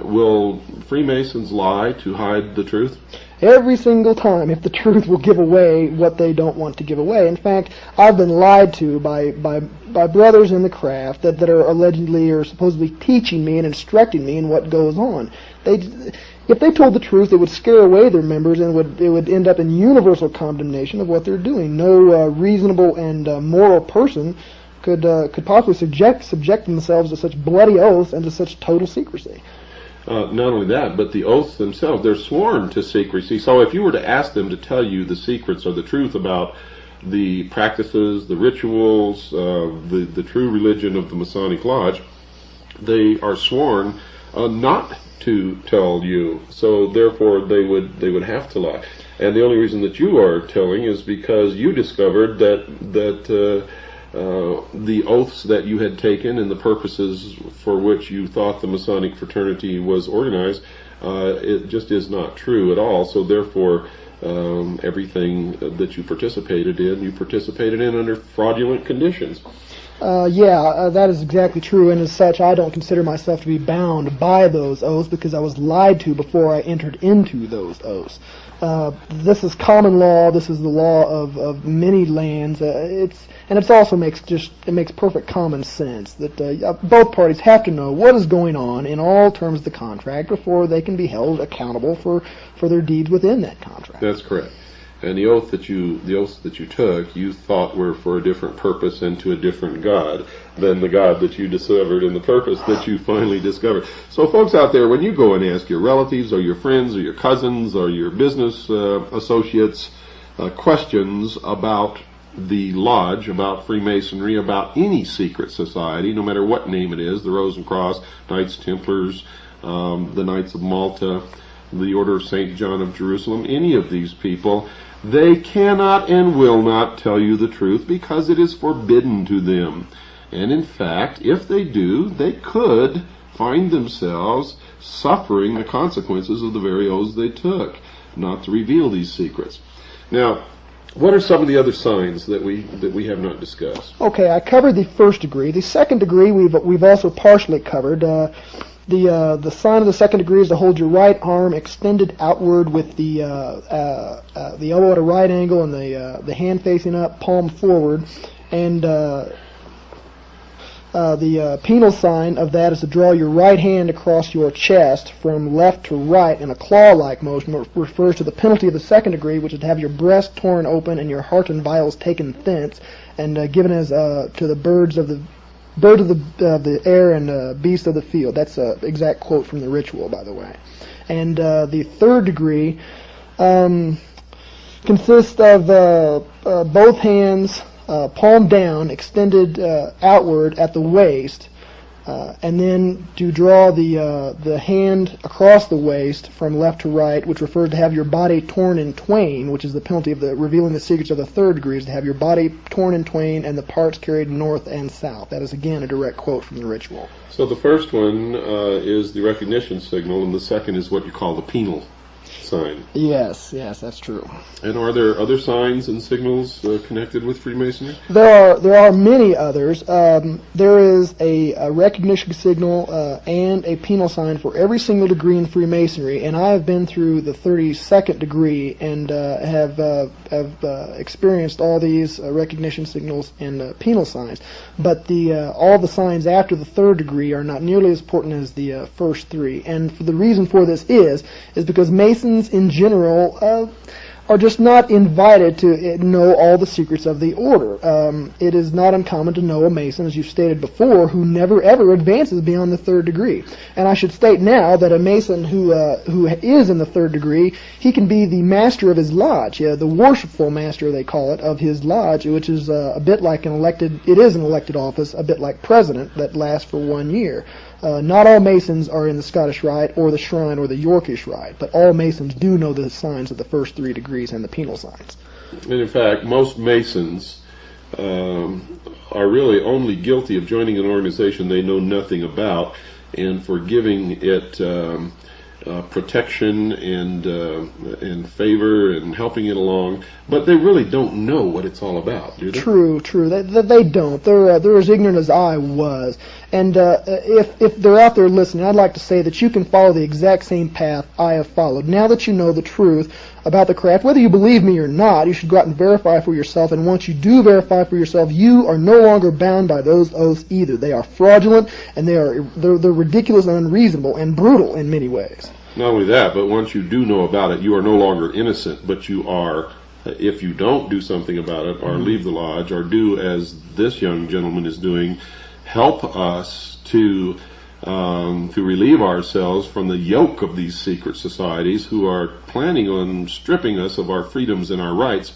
Will Freemasons lie to hide the truth? Every single time, if the truth will give away what they don't want to give away. In fact, I've been lied to by brothers in the craft that are allegedly or supposedly teaching me and instructing me in what goes on. If they told the truth, it would scare away their members, and it would end up in universal condemnation of what they're doing. No reasonable and moral person could possibly subject themselves to such bloody oaths and to such total secrecy. Not only that, but the oaths themselves, they're sworn to secrecy. So if you were to ask them to tell you the secrets or the truth about the practices, the rituals, the true religion of the Masonic Lodge, they are sworn not to tell you. So therefore they would have to lie. And the only reason that you are telling is because you discovered that the oaths that you had taken and the purposes for which you thought the Masonic fraternity was organized, it just is not true at all. So therefore, everything that you participated in under fraudulent conditions. That is exactly true, and as such, I don't consider myself to be bound by those oaths because I was lied to before I entered into those oaths. This is common law. This is the law of many lands. It also makes perfect common sense that both parties have to know what is going on in all terms of the contract before they can be held accountable for their deeds within that contract. That's correct. And the oaths that you took, you thought were for a different purpose and to a different God than the God that you discovered and the purpose that you finally discovered. So folks out there, when you go and ask your relatives or your friends or your cousins or your business associates questions about the Lodge, about Freemasonry, about any secret society, no matter what name it is, the Rose and Cross, Knights Templars, the Knights of Malta, the Order of St. John of Jerusalem, any of these people, they cannot and will not tell you the truth because it is forbidden to them. And in fact, if they do, they could find themselves suffering the consequences of the very oaths they took not to reveal these secrets. Now, what are some of the other signs that we have not discussed? Okay, I covered the first degree. The second degree we've also partially covered. The sign of the second degree is to hold your right arm extended outward with the elbow at a right angle and the hand facing up, palm forward. And the penal sign of that is to draw your right hand across your chest from left to right in a claw-like motion, which refers to the penalty of the second degree, which is to have your breast torn open and your heart and vitals taken thence, and given as to the birds of the air and beasts of the field. That's an exact quote from the ritual, by the way. And the third degree consists of both hands palm down, extended outward at the waist, and then to draw the hand across the waist from left to right, which refers to have your body torn in twain, which is the penalty of revealing the secrets of the third degree, is to have your body torn in twain and the parts carried north and south. That is again a direct quote from the ritual. So the first one is the recognition signal, and the second is what you call the penal sign. Yes, that's true. And are there other signs and signals connected with Freemasonry? There are many others. There is a recognition signal and a penal sign for every single degree in Freemasonry, and I have been through the 32nd degree and have experienced all these recognition signals and penal signs. But all the signs after the third degree are not nearly as important as the first three. And the reason for this is because Masons in general are just not invited to know all the secrets of the order. It is not uncommon to know a Mason, as you've stated before, who never ever advances beyond the third degree. And I should state now that a Mason who is in the third degree, he can be the master of his lodge, the worshipful master, they call it, of his lodge, which is a bit like an elected office, a bit like president, that lasts for 1 year. Not all Masons are in the Scottish Rite or the Shrine or the Yorkish Rite, but all Masons do know the signs of the first 3 degrees and the penal signs. And in fact, most Masons are really only guilty of joining an organization they know nothing about and for giving it protection and favor and helping it along, but they really don't know what it's all about, do they? True. They don't. They're as ignorant as I was. And if they're out there listening, I'd like to say that you can follow the exact same path I have followed. Now that you know the truth about the craft, whether you believe me or not, you should go out and verify for yourself. And once you do verify for yourself, you are no longer bound by those oaths either. They are fraudulent, and they're ridiculous and unreasonable and brutal in many ways. Not only that, but once you do know about it, you are no longer innocent, but you are, if you don't do something about it, or leave the lodge, or do as this young gentleman is doing, help us to relieve ourselves from the yoke of these secret societies who are planning on stripping us of our freedoms and our rights.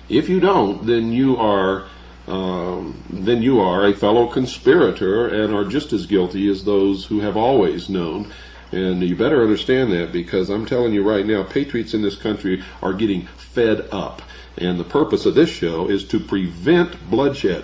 If you don't, then you are a fellow conspirator and are just as guilty as those who have always known. And you better understand that, because I'm telling you right now, patriots in this country are getting fed up. And the purpose of this show is to prevent bloodshed.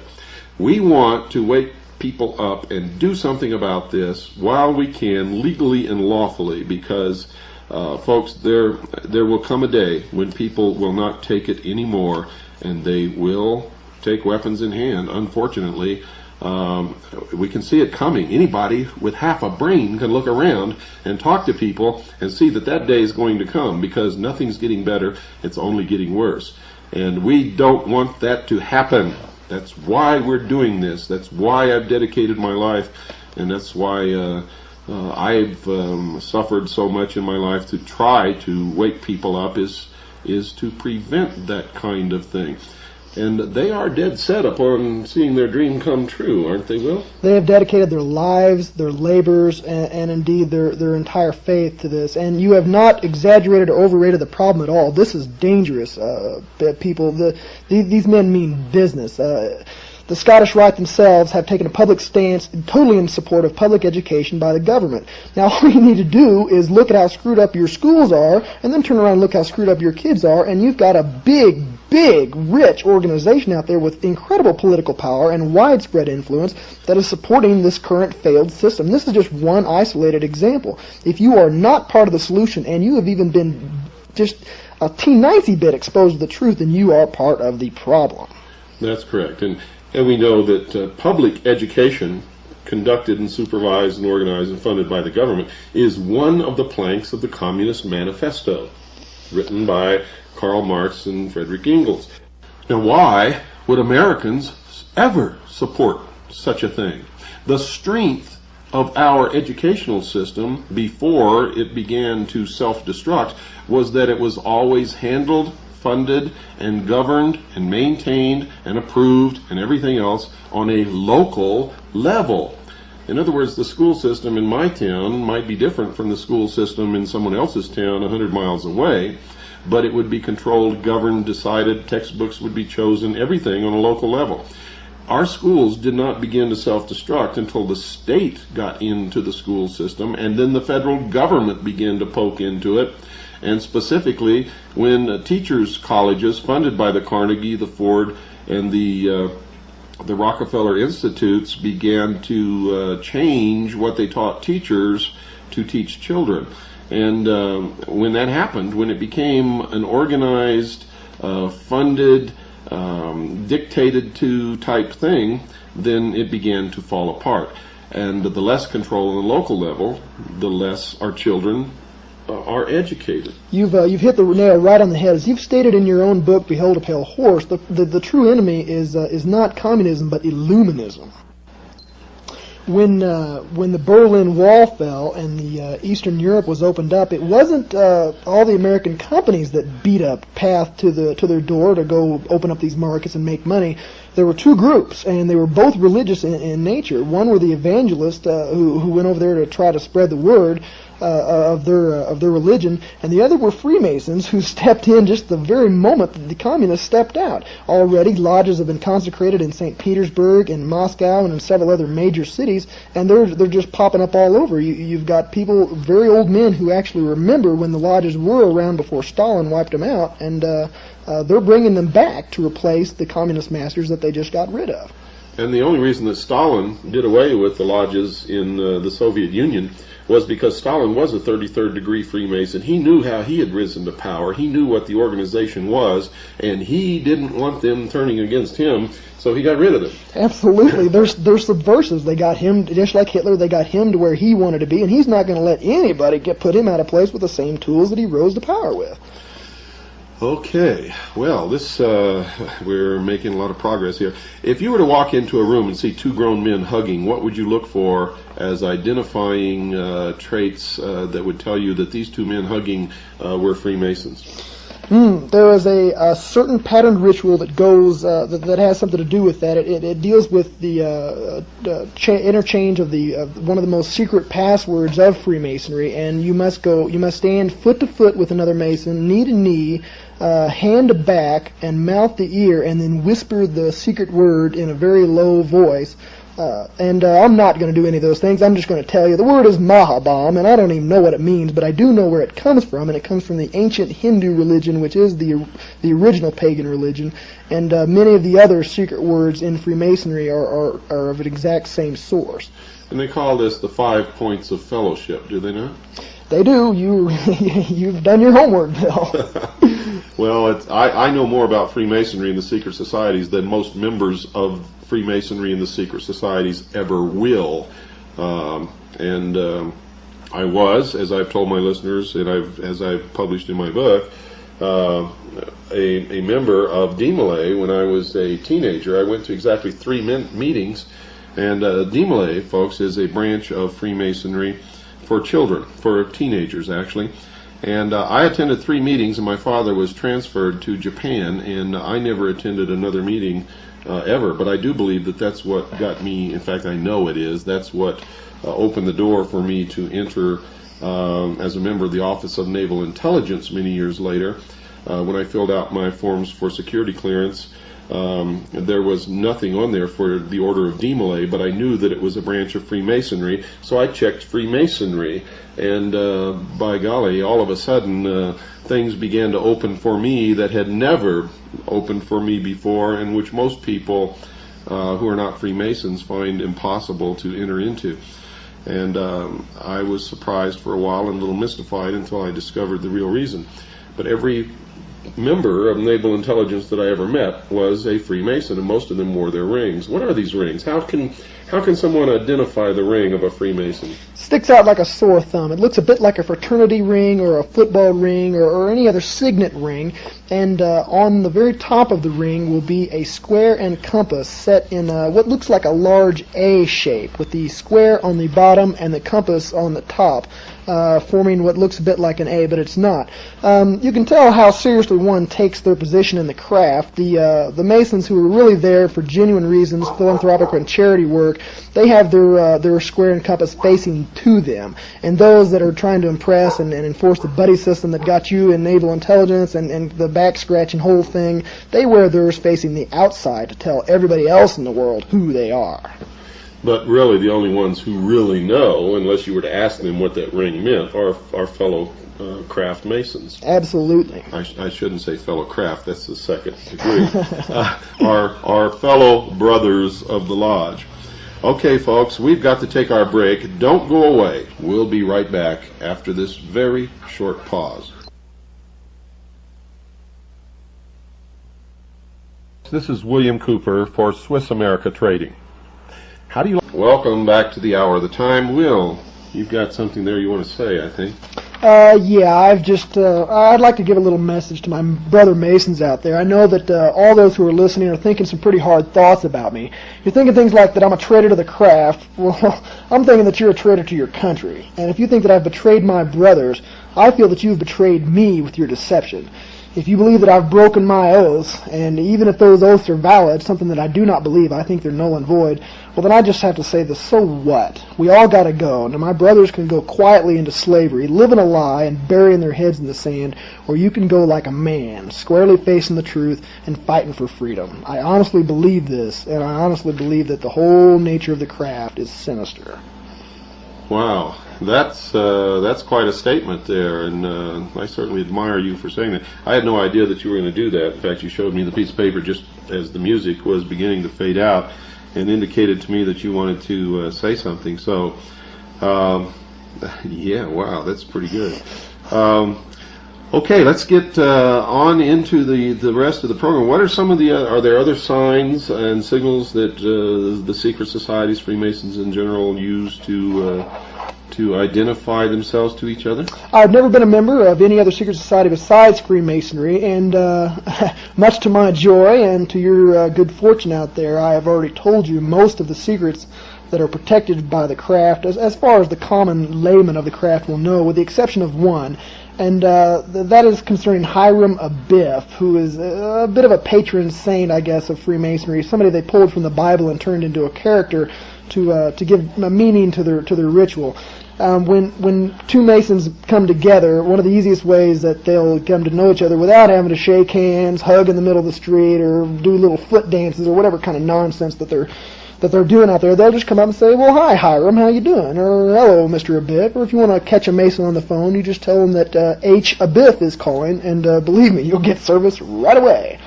We want to wake people up and do something about this while we can, legally and lawfully, because folks, there will come a day when people will not take it anymore, and they will take weapons in hand. Unfortunately, we can see it coming. Anybody with half a brain can look around and talk to people and see that day is going to come, because nothing's getting better, it's only getting worse. And we don't want that to happen. That's why we're doing this. That's why I've dedicated my life, and that's why I've suffered so much in my life to try to wake people up, is to prevent that kind of thing. And they are dead set upon seeing their dream come true, aren't they, Will? They have dedicated their lives, their labors, and indeed their entire faith to this. And you have not exaggerated or overrated the problem at all. This is dangerous, people. These men mean business. The Scottish Rite themselves have taken a public stance totally in support of public education by the government. Now, all you need to do is look at how screwed up your schools are, and then turn around and look how screwed up your kids are, and you've got a big, rich organization out there with incredible political power and widespread influence that is supporting this current failed system. This is just one isolated example. If you are not part of the solution, and you have even been just a teeny bit exposed to the truth, then you are part of the problem. That's correct. And we know that public education, conducted and supervised and organized and funded by the government, is one of the planks of the Communist Manifesto, written by Karl Marx and Friedrich Engels. Now, why would Americans ever support such a thing? The strength of our educational system before it began to self-destruct was that it was always handled, funded, and governed, and maintained, and approved, and everything else on a local level. In other words, the school system in my town might be different from the school system in someone else's town 100 miles away, but it would be controlled, governed, decided, textbooks would be chosen, everything on a local level. Our schools did not begin to self-destruct until the state got into the school system, and then the federal government began to poke into it. And specifically, when teachers' colleges funded by the Carnegie, the Ford, and the Rockefeller Institutes began to change what they taught teachers to teach children. And when that happened, when it became an organized, funded, dictated to type thing, then it began to fall apart. And the less control on the local level, the less our children are educated. You've hit the nail right on the head. As you've stated in your own book, Behold a Pale Horse, the true enemy is not communism, but Illuminism. When the Berlin Wall fell and the Eastern Europe was opened up, it wasn't all the American companies that beat up path to their door to go open up these markets and make money. There were two groups, and they were both religious in nature. One were the evangelists who went over there to try to spread the word of their religion, and the other were Freemasons who stepped in just the very moment that the communists stepped out. Already, lodges have been consecrated in St. Petersburg and Moscow and in several other major cities, and they're just popping up all over. You've got people, very old men, who actually remember when the lodges were around before Stalin wiped them out, and they're bringing them back to replace the communist masters that they just got rid of. And the only reason that Stalin did away with the lodges in the Soviet Union was because Stalin was a 33rd degree Freemason. He knew how he had risen to power. He knew what the organization was, and he didn't want them turning against him, so he got rid of them. Absolutely. They're subversives. They got him, just like Hitler, they got him to where he wanted to be, and he's not going to let anybody put him out of place with the same tools that he rose to power with. Okay, well, we're making a lot of progress here. If you were to walk into a room and see two grown men hugging, what would you look for as identifying traits that would tell you that these two men hugging were Freemasons? There is a certain patterned ritual that goes that has something to do with that. It deals with the interchange of one of the most secret passwords of Freemasonry, and you must stand foot to foot with another Mason, knee to knee, hand to back, and mouth to ear, and then whisper the secret word in a very low voice. I'm not going to do any of those things. I'm just going to tell you the word is Mahabam, and I don't even know what it means, but I do know where it comes from, and it comes from the ancient Hindu religion, which is the original pagan religion, and many of the other secret words in Freemasonry are of an exact same source. And they call this the 5 points of fellowship, do they not? They do. You've done your homework, Bill. Well, I know more about Freemasonry and the secret societies than most members of Freemasonry and the secret societies ever will. I was, as I've told my listeners, and as I've published in my book, a member of DMLA when I was a teenager. I went to exactly 3 meetings, and DMLA, folks, is a branch of Freemasonry for children, for teenagers actually, And I attended 3 meetings, and my father was transferred to Japan, and I never attended another meeting ever. But I do believe that that's what got me, in fact, I know it is, that's what opened the door for me to enter as a member of the Office of Naval Intelligence many years later. When I filled out my forms for security clearance, there was nothing on there for the Order of Demolay, but I knew that it was a branch of Freemasonry, so I checked Freemasonry, and by golly, all of a sudden things began to open for me that had never opened for me before, and which most people who are not Freemasons find impossible to enter into. And I was surprised for a while and a little mystified until I discovered the real reason. But every member of naval intelligence that I ever met was a Freemason, and most of them wore their rings. What are these rings? How can someone identify the ring of a Freemason? Sticks out like a sore thumb. It looks a bit like a fraternity ring or a football ring or any other signet ring, and on the very top of the ring will be a square and compass set in what looks like a large A shape, with the square on the bottom and the compass on the top, forming what looks a bit like an A, but it's not. You can tell how seriously one takes their position in the craft. The Masons who are really there for genuine reasons, philanthropic and charity work, they have their square and compass facing to them. And those that are trying to impress and enforce the buddy system that got you in naval intelligence and the back-scratching whole thing, they wear theirs facing the outside to tell everybody else in the world who they are. But really, the only ones who really know, unless you were to ask them what that ring meant, are our fellow craft Masons. Absolutely. I shouldn't say fellow craft, that's the second degree. Our fellow brothers of the lodge. Okay, folks, we've got to take our break. Don't go away. We'll be right back after this very short pause. This is William Cooper for Swiss America Trading. How do you... Welcome back to the hour of the time. Will, you've got something there you want to say, I think. Yeah, I'd like to give a little message to my brother Masons out there. I know that all those who are listening are thinking some pretty hard thoughts about me. You're thinking things like that I'm a traitor to the craft. Well, I'm thinking that you're a traitor to your country. And if you think that I've betrayed my brothers, I feel that you've betrayed me with your deception. If you believe that I've broken my oaths, and even if those oaths are valid, something that I do not believe, I think they're null and void, well, then I just have to say this, so what? We all got to go. Now, my brothers can go quietly into slavery, living a lie and burying their heads in the sand, or you can go like a man, squarely facing the truth and fighting for freedom. I honestly believe this, and I honestly believe that the whole nature of the craft is sinister. Wow, that's quite a statement there, and I certainly admire you for saying that. I had no idea that you were going to do that. In fact, you showed me the piece of paper just as the music was beginning to fade out and indicated to me that you wanted to say something. So, yeah, wow, that's pretty good. Okay, let's get on into the rest of the program. What are some of the are there other signs and signals that the secret societies, Freemasons in general, use to identify themselves to each other? I've never been a member of any other secret society besides Freemasonry, and much to my joy and to your good fortune out there, I have already told you most of the secrets that are protected by the craft, as far as the common layman of the craft will know, with the exception of one. And that is concerning Hiram Abiff, who is a bit of a patron saint, I guess, of Freemasonry. Somebody they pulled from the Bible and turned into a character to give a meaning to their ritual. When two Masons come together, one of the easiest ways that they'll come to know each other without having to shake hands, hug in the middle of the street, or do little foot dances or whatever kind of nonsense that they're doing out there, they'll just come up and say, well, hi, Hiram, how you doing? Or, hello, Mr. Abiff. Or if you want to catch a Mason on the phone, you just tell them that H. Abiff is calling, and believe me, you'll get service right away.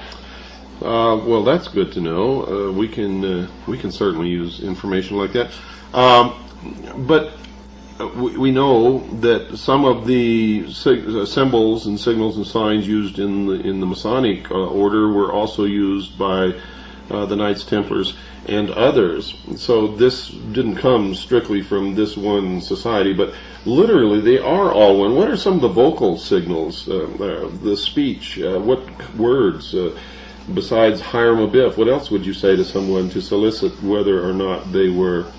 Well, that's good to know. We can certainly use information like that. But we know that some of the symbols and signals and signs used in the Masonic order were also used by the Knights Templars and others. So this didn't come strictly from this one society, but literally they are all one. What are some of the vocal signals, the speech, what words, besides Hiram Abiff, what else would you say to someone to solicit whether or not they were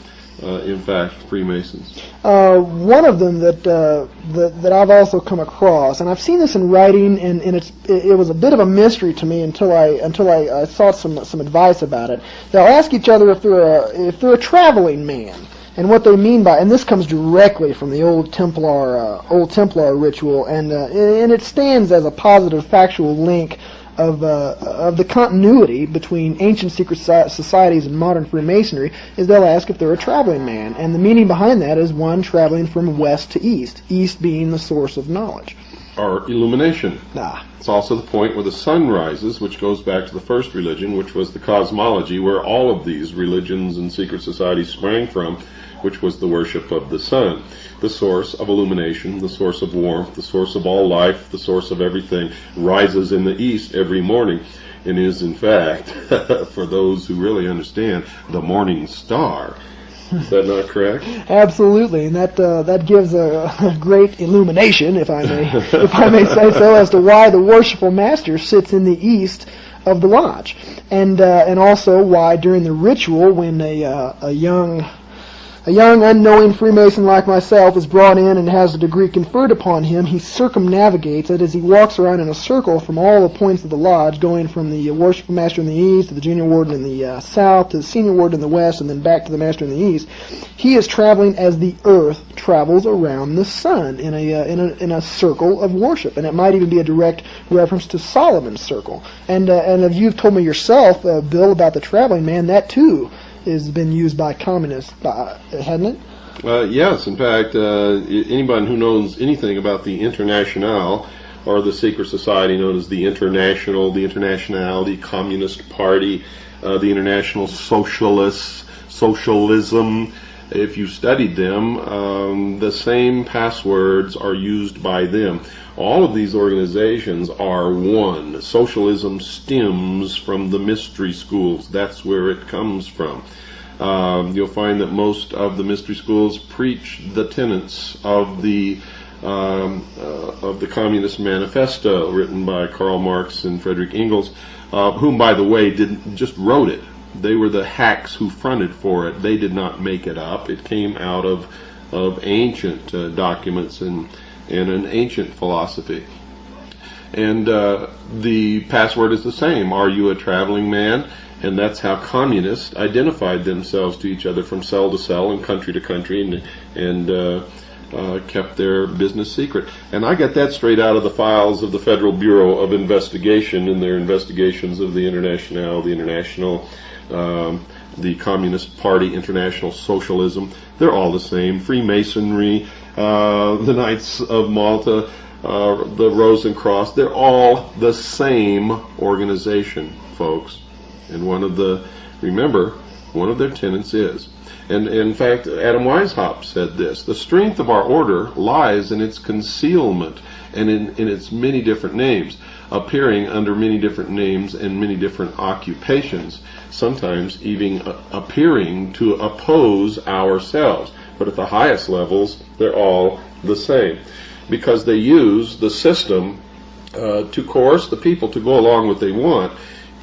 in fact, Freemasons? One of them that I've also come across, and I've seen this in writing, and it was a bit of a mystery to me until I sought some advice about it. They'll ask each other if they're a traveling man, and what they mean by, and this comes directly from the old Templar ritual, and it stands as a positive factual link of the continuity between ancient secret societies and modern Freemasonry. Is they'll ask if they're a traveling man, and the meaning behind that is one traveling from west to east, east being the source of knowledge. Or illumination. Ah. It's also the point where the sun rises, which goes back to the first religion, which was the cosmology, where all of these religions and secret societies sprang from, which was the worship of the sun, the source of illumination, the source of warmth, the source of all life, the source of everything, rises in the east every morning, and is, in fact, for those who really understand, the morning star. Is that not correct? Absolutely, and that gives a great illumination, if I may say so, as to why the worshipful master sits in the east of the lodge, and also why during the ritual, when a young unknowing Freemason like myself is brought in and has a degree conferred upon him, he circumnavigates it as he walks around in a circle from all the points of the lodge, going from the worshipful master in the east to the junior warden in the south to the senior warden in the west, and then back to the master in the east. He is traveling as the earth travels around the sun in a circle of worship, and it might even be a direct reference to Solomon's circle. And if you've told me yourself, Bill, about the traveling man, that too has been used by communists, hasn't it? Yes, in fact, anybody who knows anything about the Internationale, or the secret society known as the International, the Internationale, the Communist Party, the International Socialists, Socialism, if you studied them, the same passwords are used by them. All of these organizations are one. Socialism stems from the mystery schools. That's where it comes from. You'll find that most of the mystery schools preach the tenets of the Communist Manifesto, written by Karl Marx and Friedrich Engels, whom, by the way, just wrote it. They were the hacks who fronted for it. They did not make it up. It came out of ancient documents and an ancient philosophy. And the password is the same. Are you a traveling man? And that's how communists identified themselves to each other from cell to cell and country to country, and kept their business secret. And I got that straight out of the files of the Federal Bureau of Investigation in their investigations of the International, the Communist Party, International Socialism. They're all the same. Freemasonry, the Knights of Malta, the Rosencross, they're all the same organization, folks. And one of their tenets is, and in fact, Adam Weishaupt said this: the strength of our order lies in its concealment and in its many different names, appearing under many different names and many different occupations, sometimes even appearing to oppose ourselves. But at the highest levels, they're all the same, because they use the system to coerce the people to go along what they want.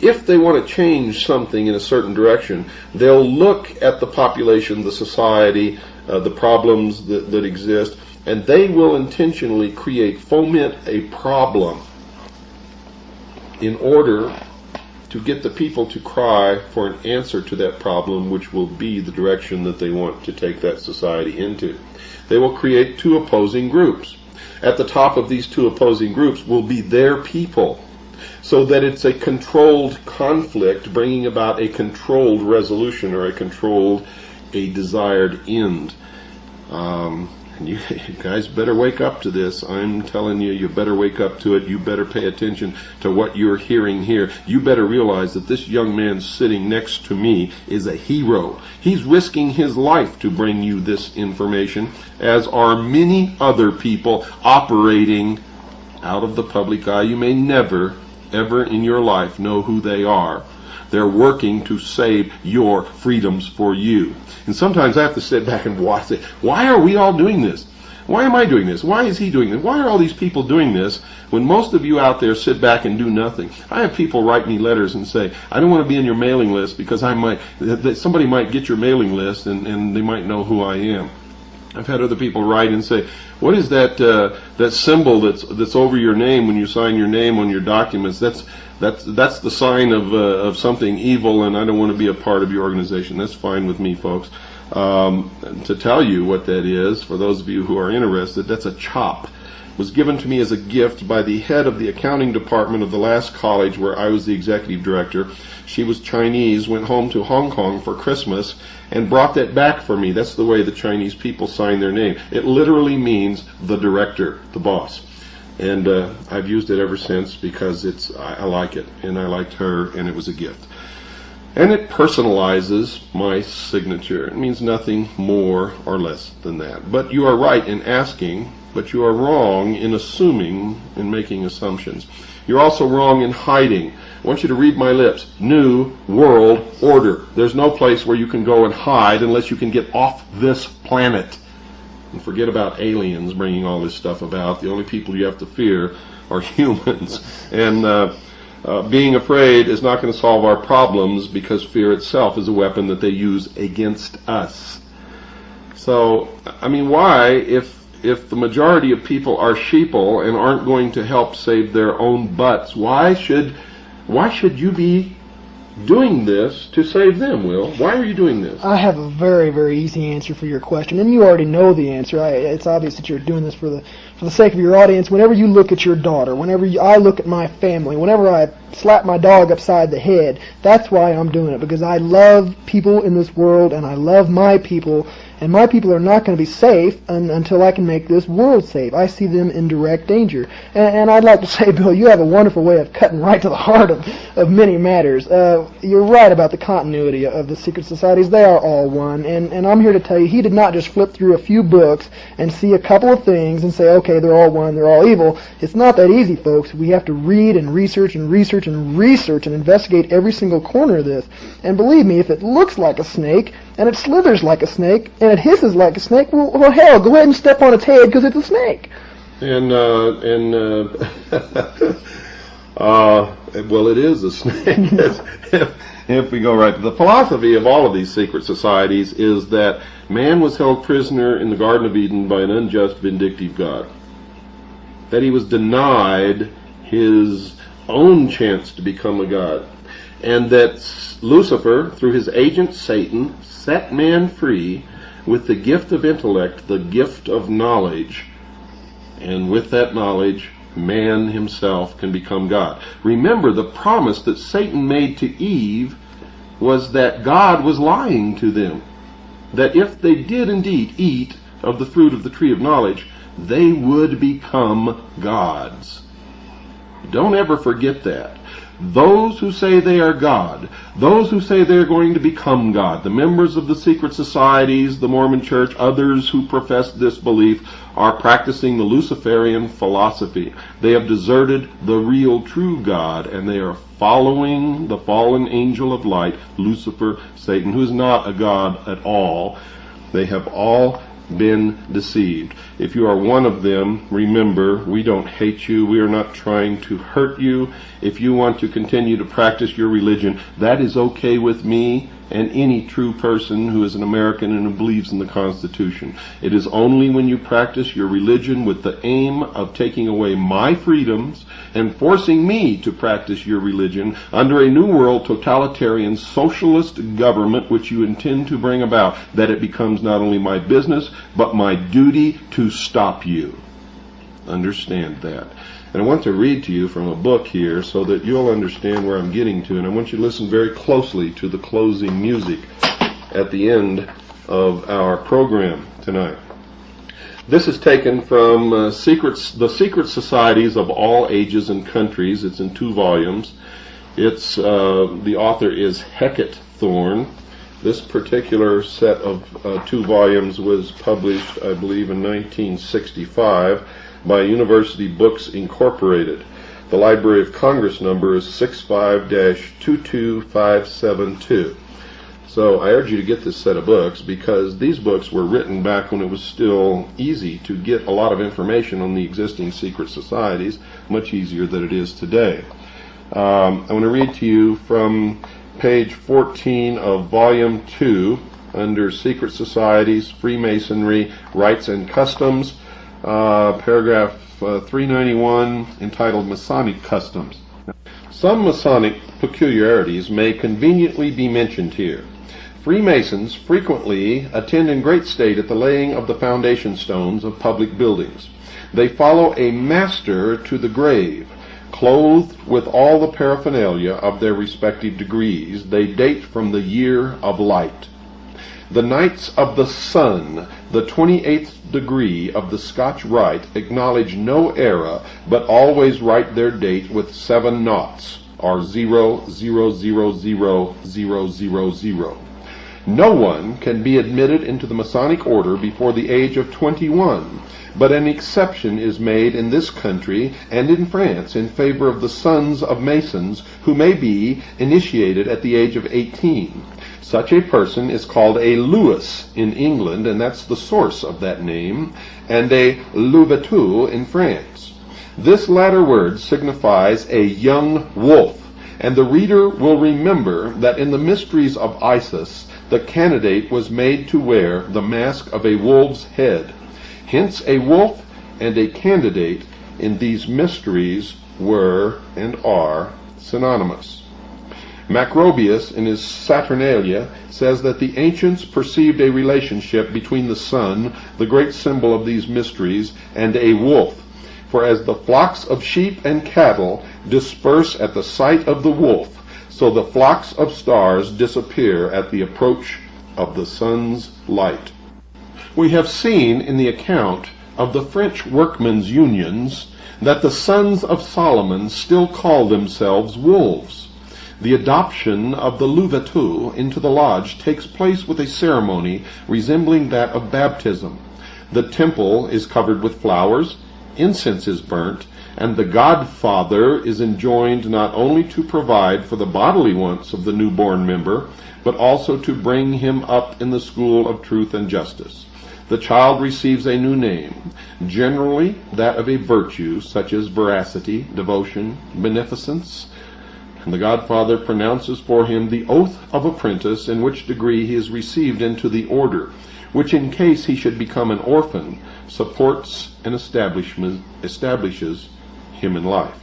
If they want to change something in a certain direction, they'll look at the population, the society, the problems that exist, and they will intentionally foment a problem in order to get the people to cry for an answer to that problem, which will be the direction that they want to take that society into. They will create two opposing groups. At the top of these two opposing groups will be their people, so that it's a controlled conflict, bringing about a controlled resolution or a desired end. You guys better wake up to this. I'm telling you, you better wake up to it. You better pay attention to what you're hearing here. You better realize that this young man sitting next to me is a hero. He's risking his life to bring you this information, as are many other people operating out of the public eye. You may never, ever in your life know who they are. They're working to save your freedoms for you. And sometimes I have to sit back and watch it. Why are we all doing this? Why am I doing this? Why is he doing this? Why are all these people doing this when most of you out there sit back and do nothing? I have people write me letters and say, I don't want to be in your mailing list because somebody might get your mailing list and they might know who I am. I've had other people write and say, what is that symbol that's over your name when you sign your name on your documents? That's the sign of something evil, and I don't want to be a part of your organization. That's fine with me, folks. To tell you what that is, for those of you who are interested, that's a chop. It was given to me as a gift by the head of the accounting department of the last college where I was the executive director. She was Chinese, went home to Hong Kong for Christmas, and brought that back for me. That's the way the Chinese people sign their name. It literally means the director, the boss. And I've used it ever since because I like it, and I liked her, and it was a gift. And it personalizes my signature. It means nothing more or less than that. But you are right in asking, but you are wrong in assuming and making assumptions. You're also wrong in hiding. I want you to read my lips. New World Order. There's no place where you can go and hide unless you can get off this planet. And forget about aliens bringing all this stuff about. The only people you have to fear are humans. And being afraid is not going to solve our problems because fear itself is a weapon that they use against us. So, I mean, why, if the majority of people are sheeple and aren't going to help save their own butts, why should you be doing this to save them, Will? Why are you doing this? I have a very, very easy answer for your question, and you already know the answer. It's obvious that you're doing this for the sake of your audience. Whenever you look at your daughter, whenever I look at my family, whenever I slap my dog upside the head, that's why I'm doing it, because I love people in this world, and I love my people, and my people are not going to be safe until I can make this world safe. I see them in direct danger. And I'd like to say, Bill, you have a wonderful way of cutting right to the heart of many matters. You're right about the continuity of the secret societies. They are all one. And I'm here to tell you, he did not just flip through a few books and see a couple of things and say, okay, they're all one, they're all evil. It's not that easy, folks. We have to read and research and research and research and investigate every single corner of this. And believe me, if it looks like a snake, and it slithers like a snake, and it hisses like a snake, well hell, go ahead and step on its head because it's a snake. Well, it is a snake. If we go right to the philosophy of all of these secret societies is that man was held prisoner in the Garden of Eden by an unjust, vindictive God. That he was denied his own chance to become a god. And that Lucifer, through his agent Satan, set man free with the gift of intellect, the gift of knowledge. And with that knowledge, man himself can become God. Remember, the promise that Satan made to Eve was that God was lying to them. That if they did indeed eat of the fruit of the tree of knowledge, they would become gods. Don't ever forget that. Those who say they are God, those who say they're going to become God, the members of the secret societies, the Mormon Church, others who profess this belief, are practicing the Luciferian philosophy. They have deserted the real true God, and they are following the fallen angel of light, Lucifer, Satan, who is not a God at all. They have all been deceived. If you are one of them, remember, we don't hate you. We are not trying to hurt you. If you want to continue to practice your religion, that is okay with me and any true person who is an American and who believes in the Constitution. It is only when you practice your religion with the aim of taking away my freedoms and forcing me to practice your religion under a new world totalitarian socialist government which you intend to bring about that it becomes not only my business but my duty to stop you. Understand that. And I want to read to you from a book here so that you'll understand where I'm getting to, and I want you to listen very closely to the closing music at the end of our program tonight. This is taken from the Secret Societies of All Ages and Countries. It's in 2 volumes. The author is Hecate Thorne. This particular set of 2 volumes was published, I believe, in 1965 by University Books Incorporated. The Library of Congress number is 65-22572. So I urge you to get this set of books, because these books were written back when it was still easy to get a lot of information on the existing secret societies, much easier than it is today. I want to read to you from page 14 of volume 2 under Secret Societies, Freemasonry, Rites and Customs, paragraph 391, entitled Masonic Customs. Some Masonic peculiarities may conveniently be mentioned here. Freemasons frequently attend in great state at the laying of the foundation stones of public buildings. They follow a master to the grave. Clothed with all the paraphernalia of their respective degrees, they date from the year of light. The Knights of the Sun, the 28th degree of the Scotch Rite, acknowledge no era, but always write their date with 7 noughts, or 00000000. No one can be admitted into the Masonic order before the age of 21, but an exception is made in this country and in France in favor of the sons of Masons who may be initiated at the age of 18. Such a person is called a Louis in England, and that's the source of that name, and a Louvetou in France. This latter word signifies a young wolf, and the reader will remember that in the mysteries of Isis, the candidate was made to wear the mask of a wolf's head. Hence a wolf and a candidate in these mysteries were and are synonymous. Macrobius, in his Saturnalia, says that the ancients perceived a relationship between the sun, the great symbol of these mysteries, and a wolf. For as the flocks of sheep and cattle disperse at the sight of the wolf, so the flocks of stars disappear at the approach of the sun's light. We have seen in the account of the French workmen's unions that the sons of Solomon still call themselves wolves. The adoption of the Louvetou into the lodge takes place with a ceremony resembling that of baptism. The temple is covered with flowers, incense is burnt, and the godfather is enjoined not only to provide for the bodily wants of the newborn member, but also to bring him up in the school of truth and justice. The child receives a new name, generally that of a virtue such as veracity, devotion, beneficence, and the godfather pronounces for him the oath of apprentice, in which degree he is received into the order, which in case he should become an orphan, supports and establishes him in life.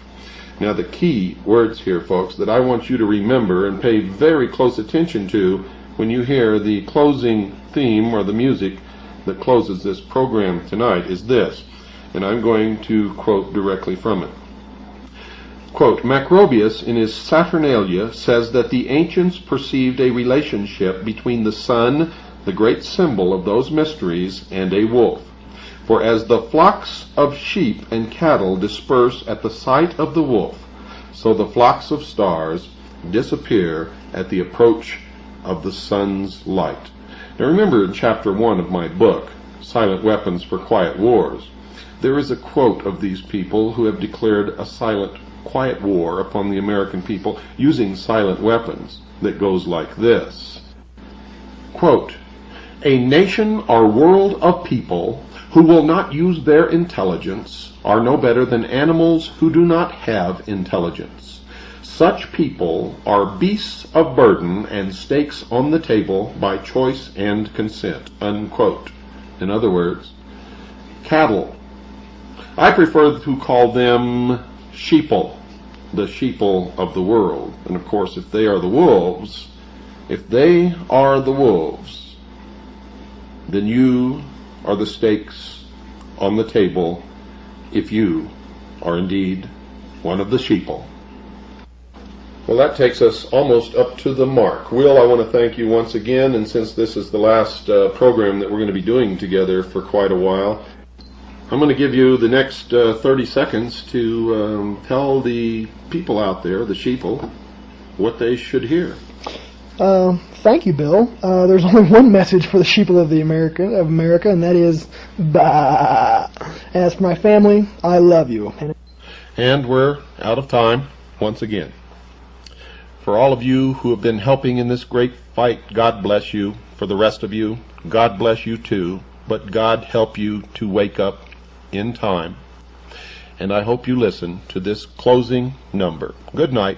Now the key words here, folks, that I want you to remember and pay very close attention to when you hear the closing theme or the music that closes this program tonight is this, and I'm going to quote directly from it. Quote, Macrobius in his Saturnalia says that the ancients perceived a relationship between the sun, the great symbol of those mysteries, and a wolf. For as the flocks of sheep and cattle disperse at the sight of the wolf, so the flocks of stars disappear at the approach of the sun's light. Now remember, in chapter 1 of my book, Silent Weapons for Quiet Wars, there is a quote of these people who have declared a silent, quiet war upon the American people using silent weapons that goes like this. Quote, a nation or world of people who will not use their intelligence are no better than animals who do not have intelligence. Such people are beasts of burden and stakes on the table by choice and consent. Unquote. In other words, cattle. I prefer to call them sheeple, the sheeple of the world. And of course, if they are the wolves, then you are the stakes on the table if you are indeed one of the sheeple. Well, that takes us almost up to the mark. Will, I want to thank you once again, and since this is the last program that we're going to be doing together for quite a while, I'm going to give you the next 30 seconds to tell the people out there, the sheeple, what they should hear. Thank you, Bill. There's only one message for the sheeple of America, and that is, bah. As for my family, I love you. And we're out of time once again. For all of you who have been helping in this great fight, God bless you. For the rest of you, God bless you too. But God help you to wake up in time. And I hope you listen to this closing number. Good night.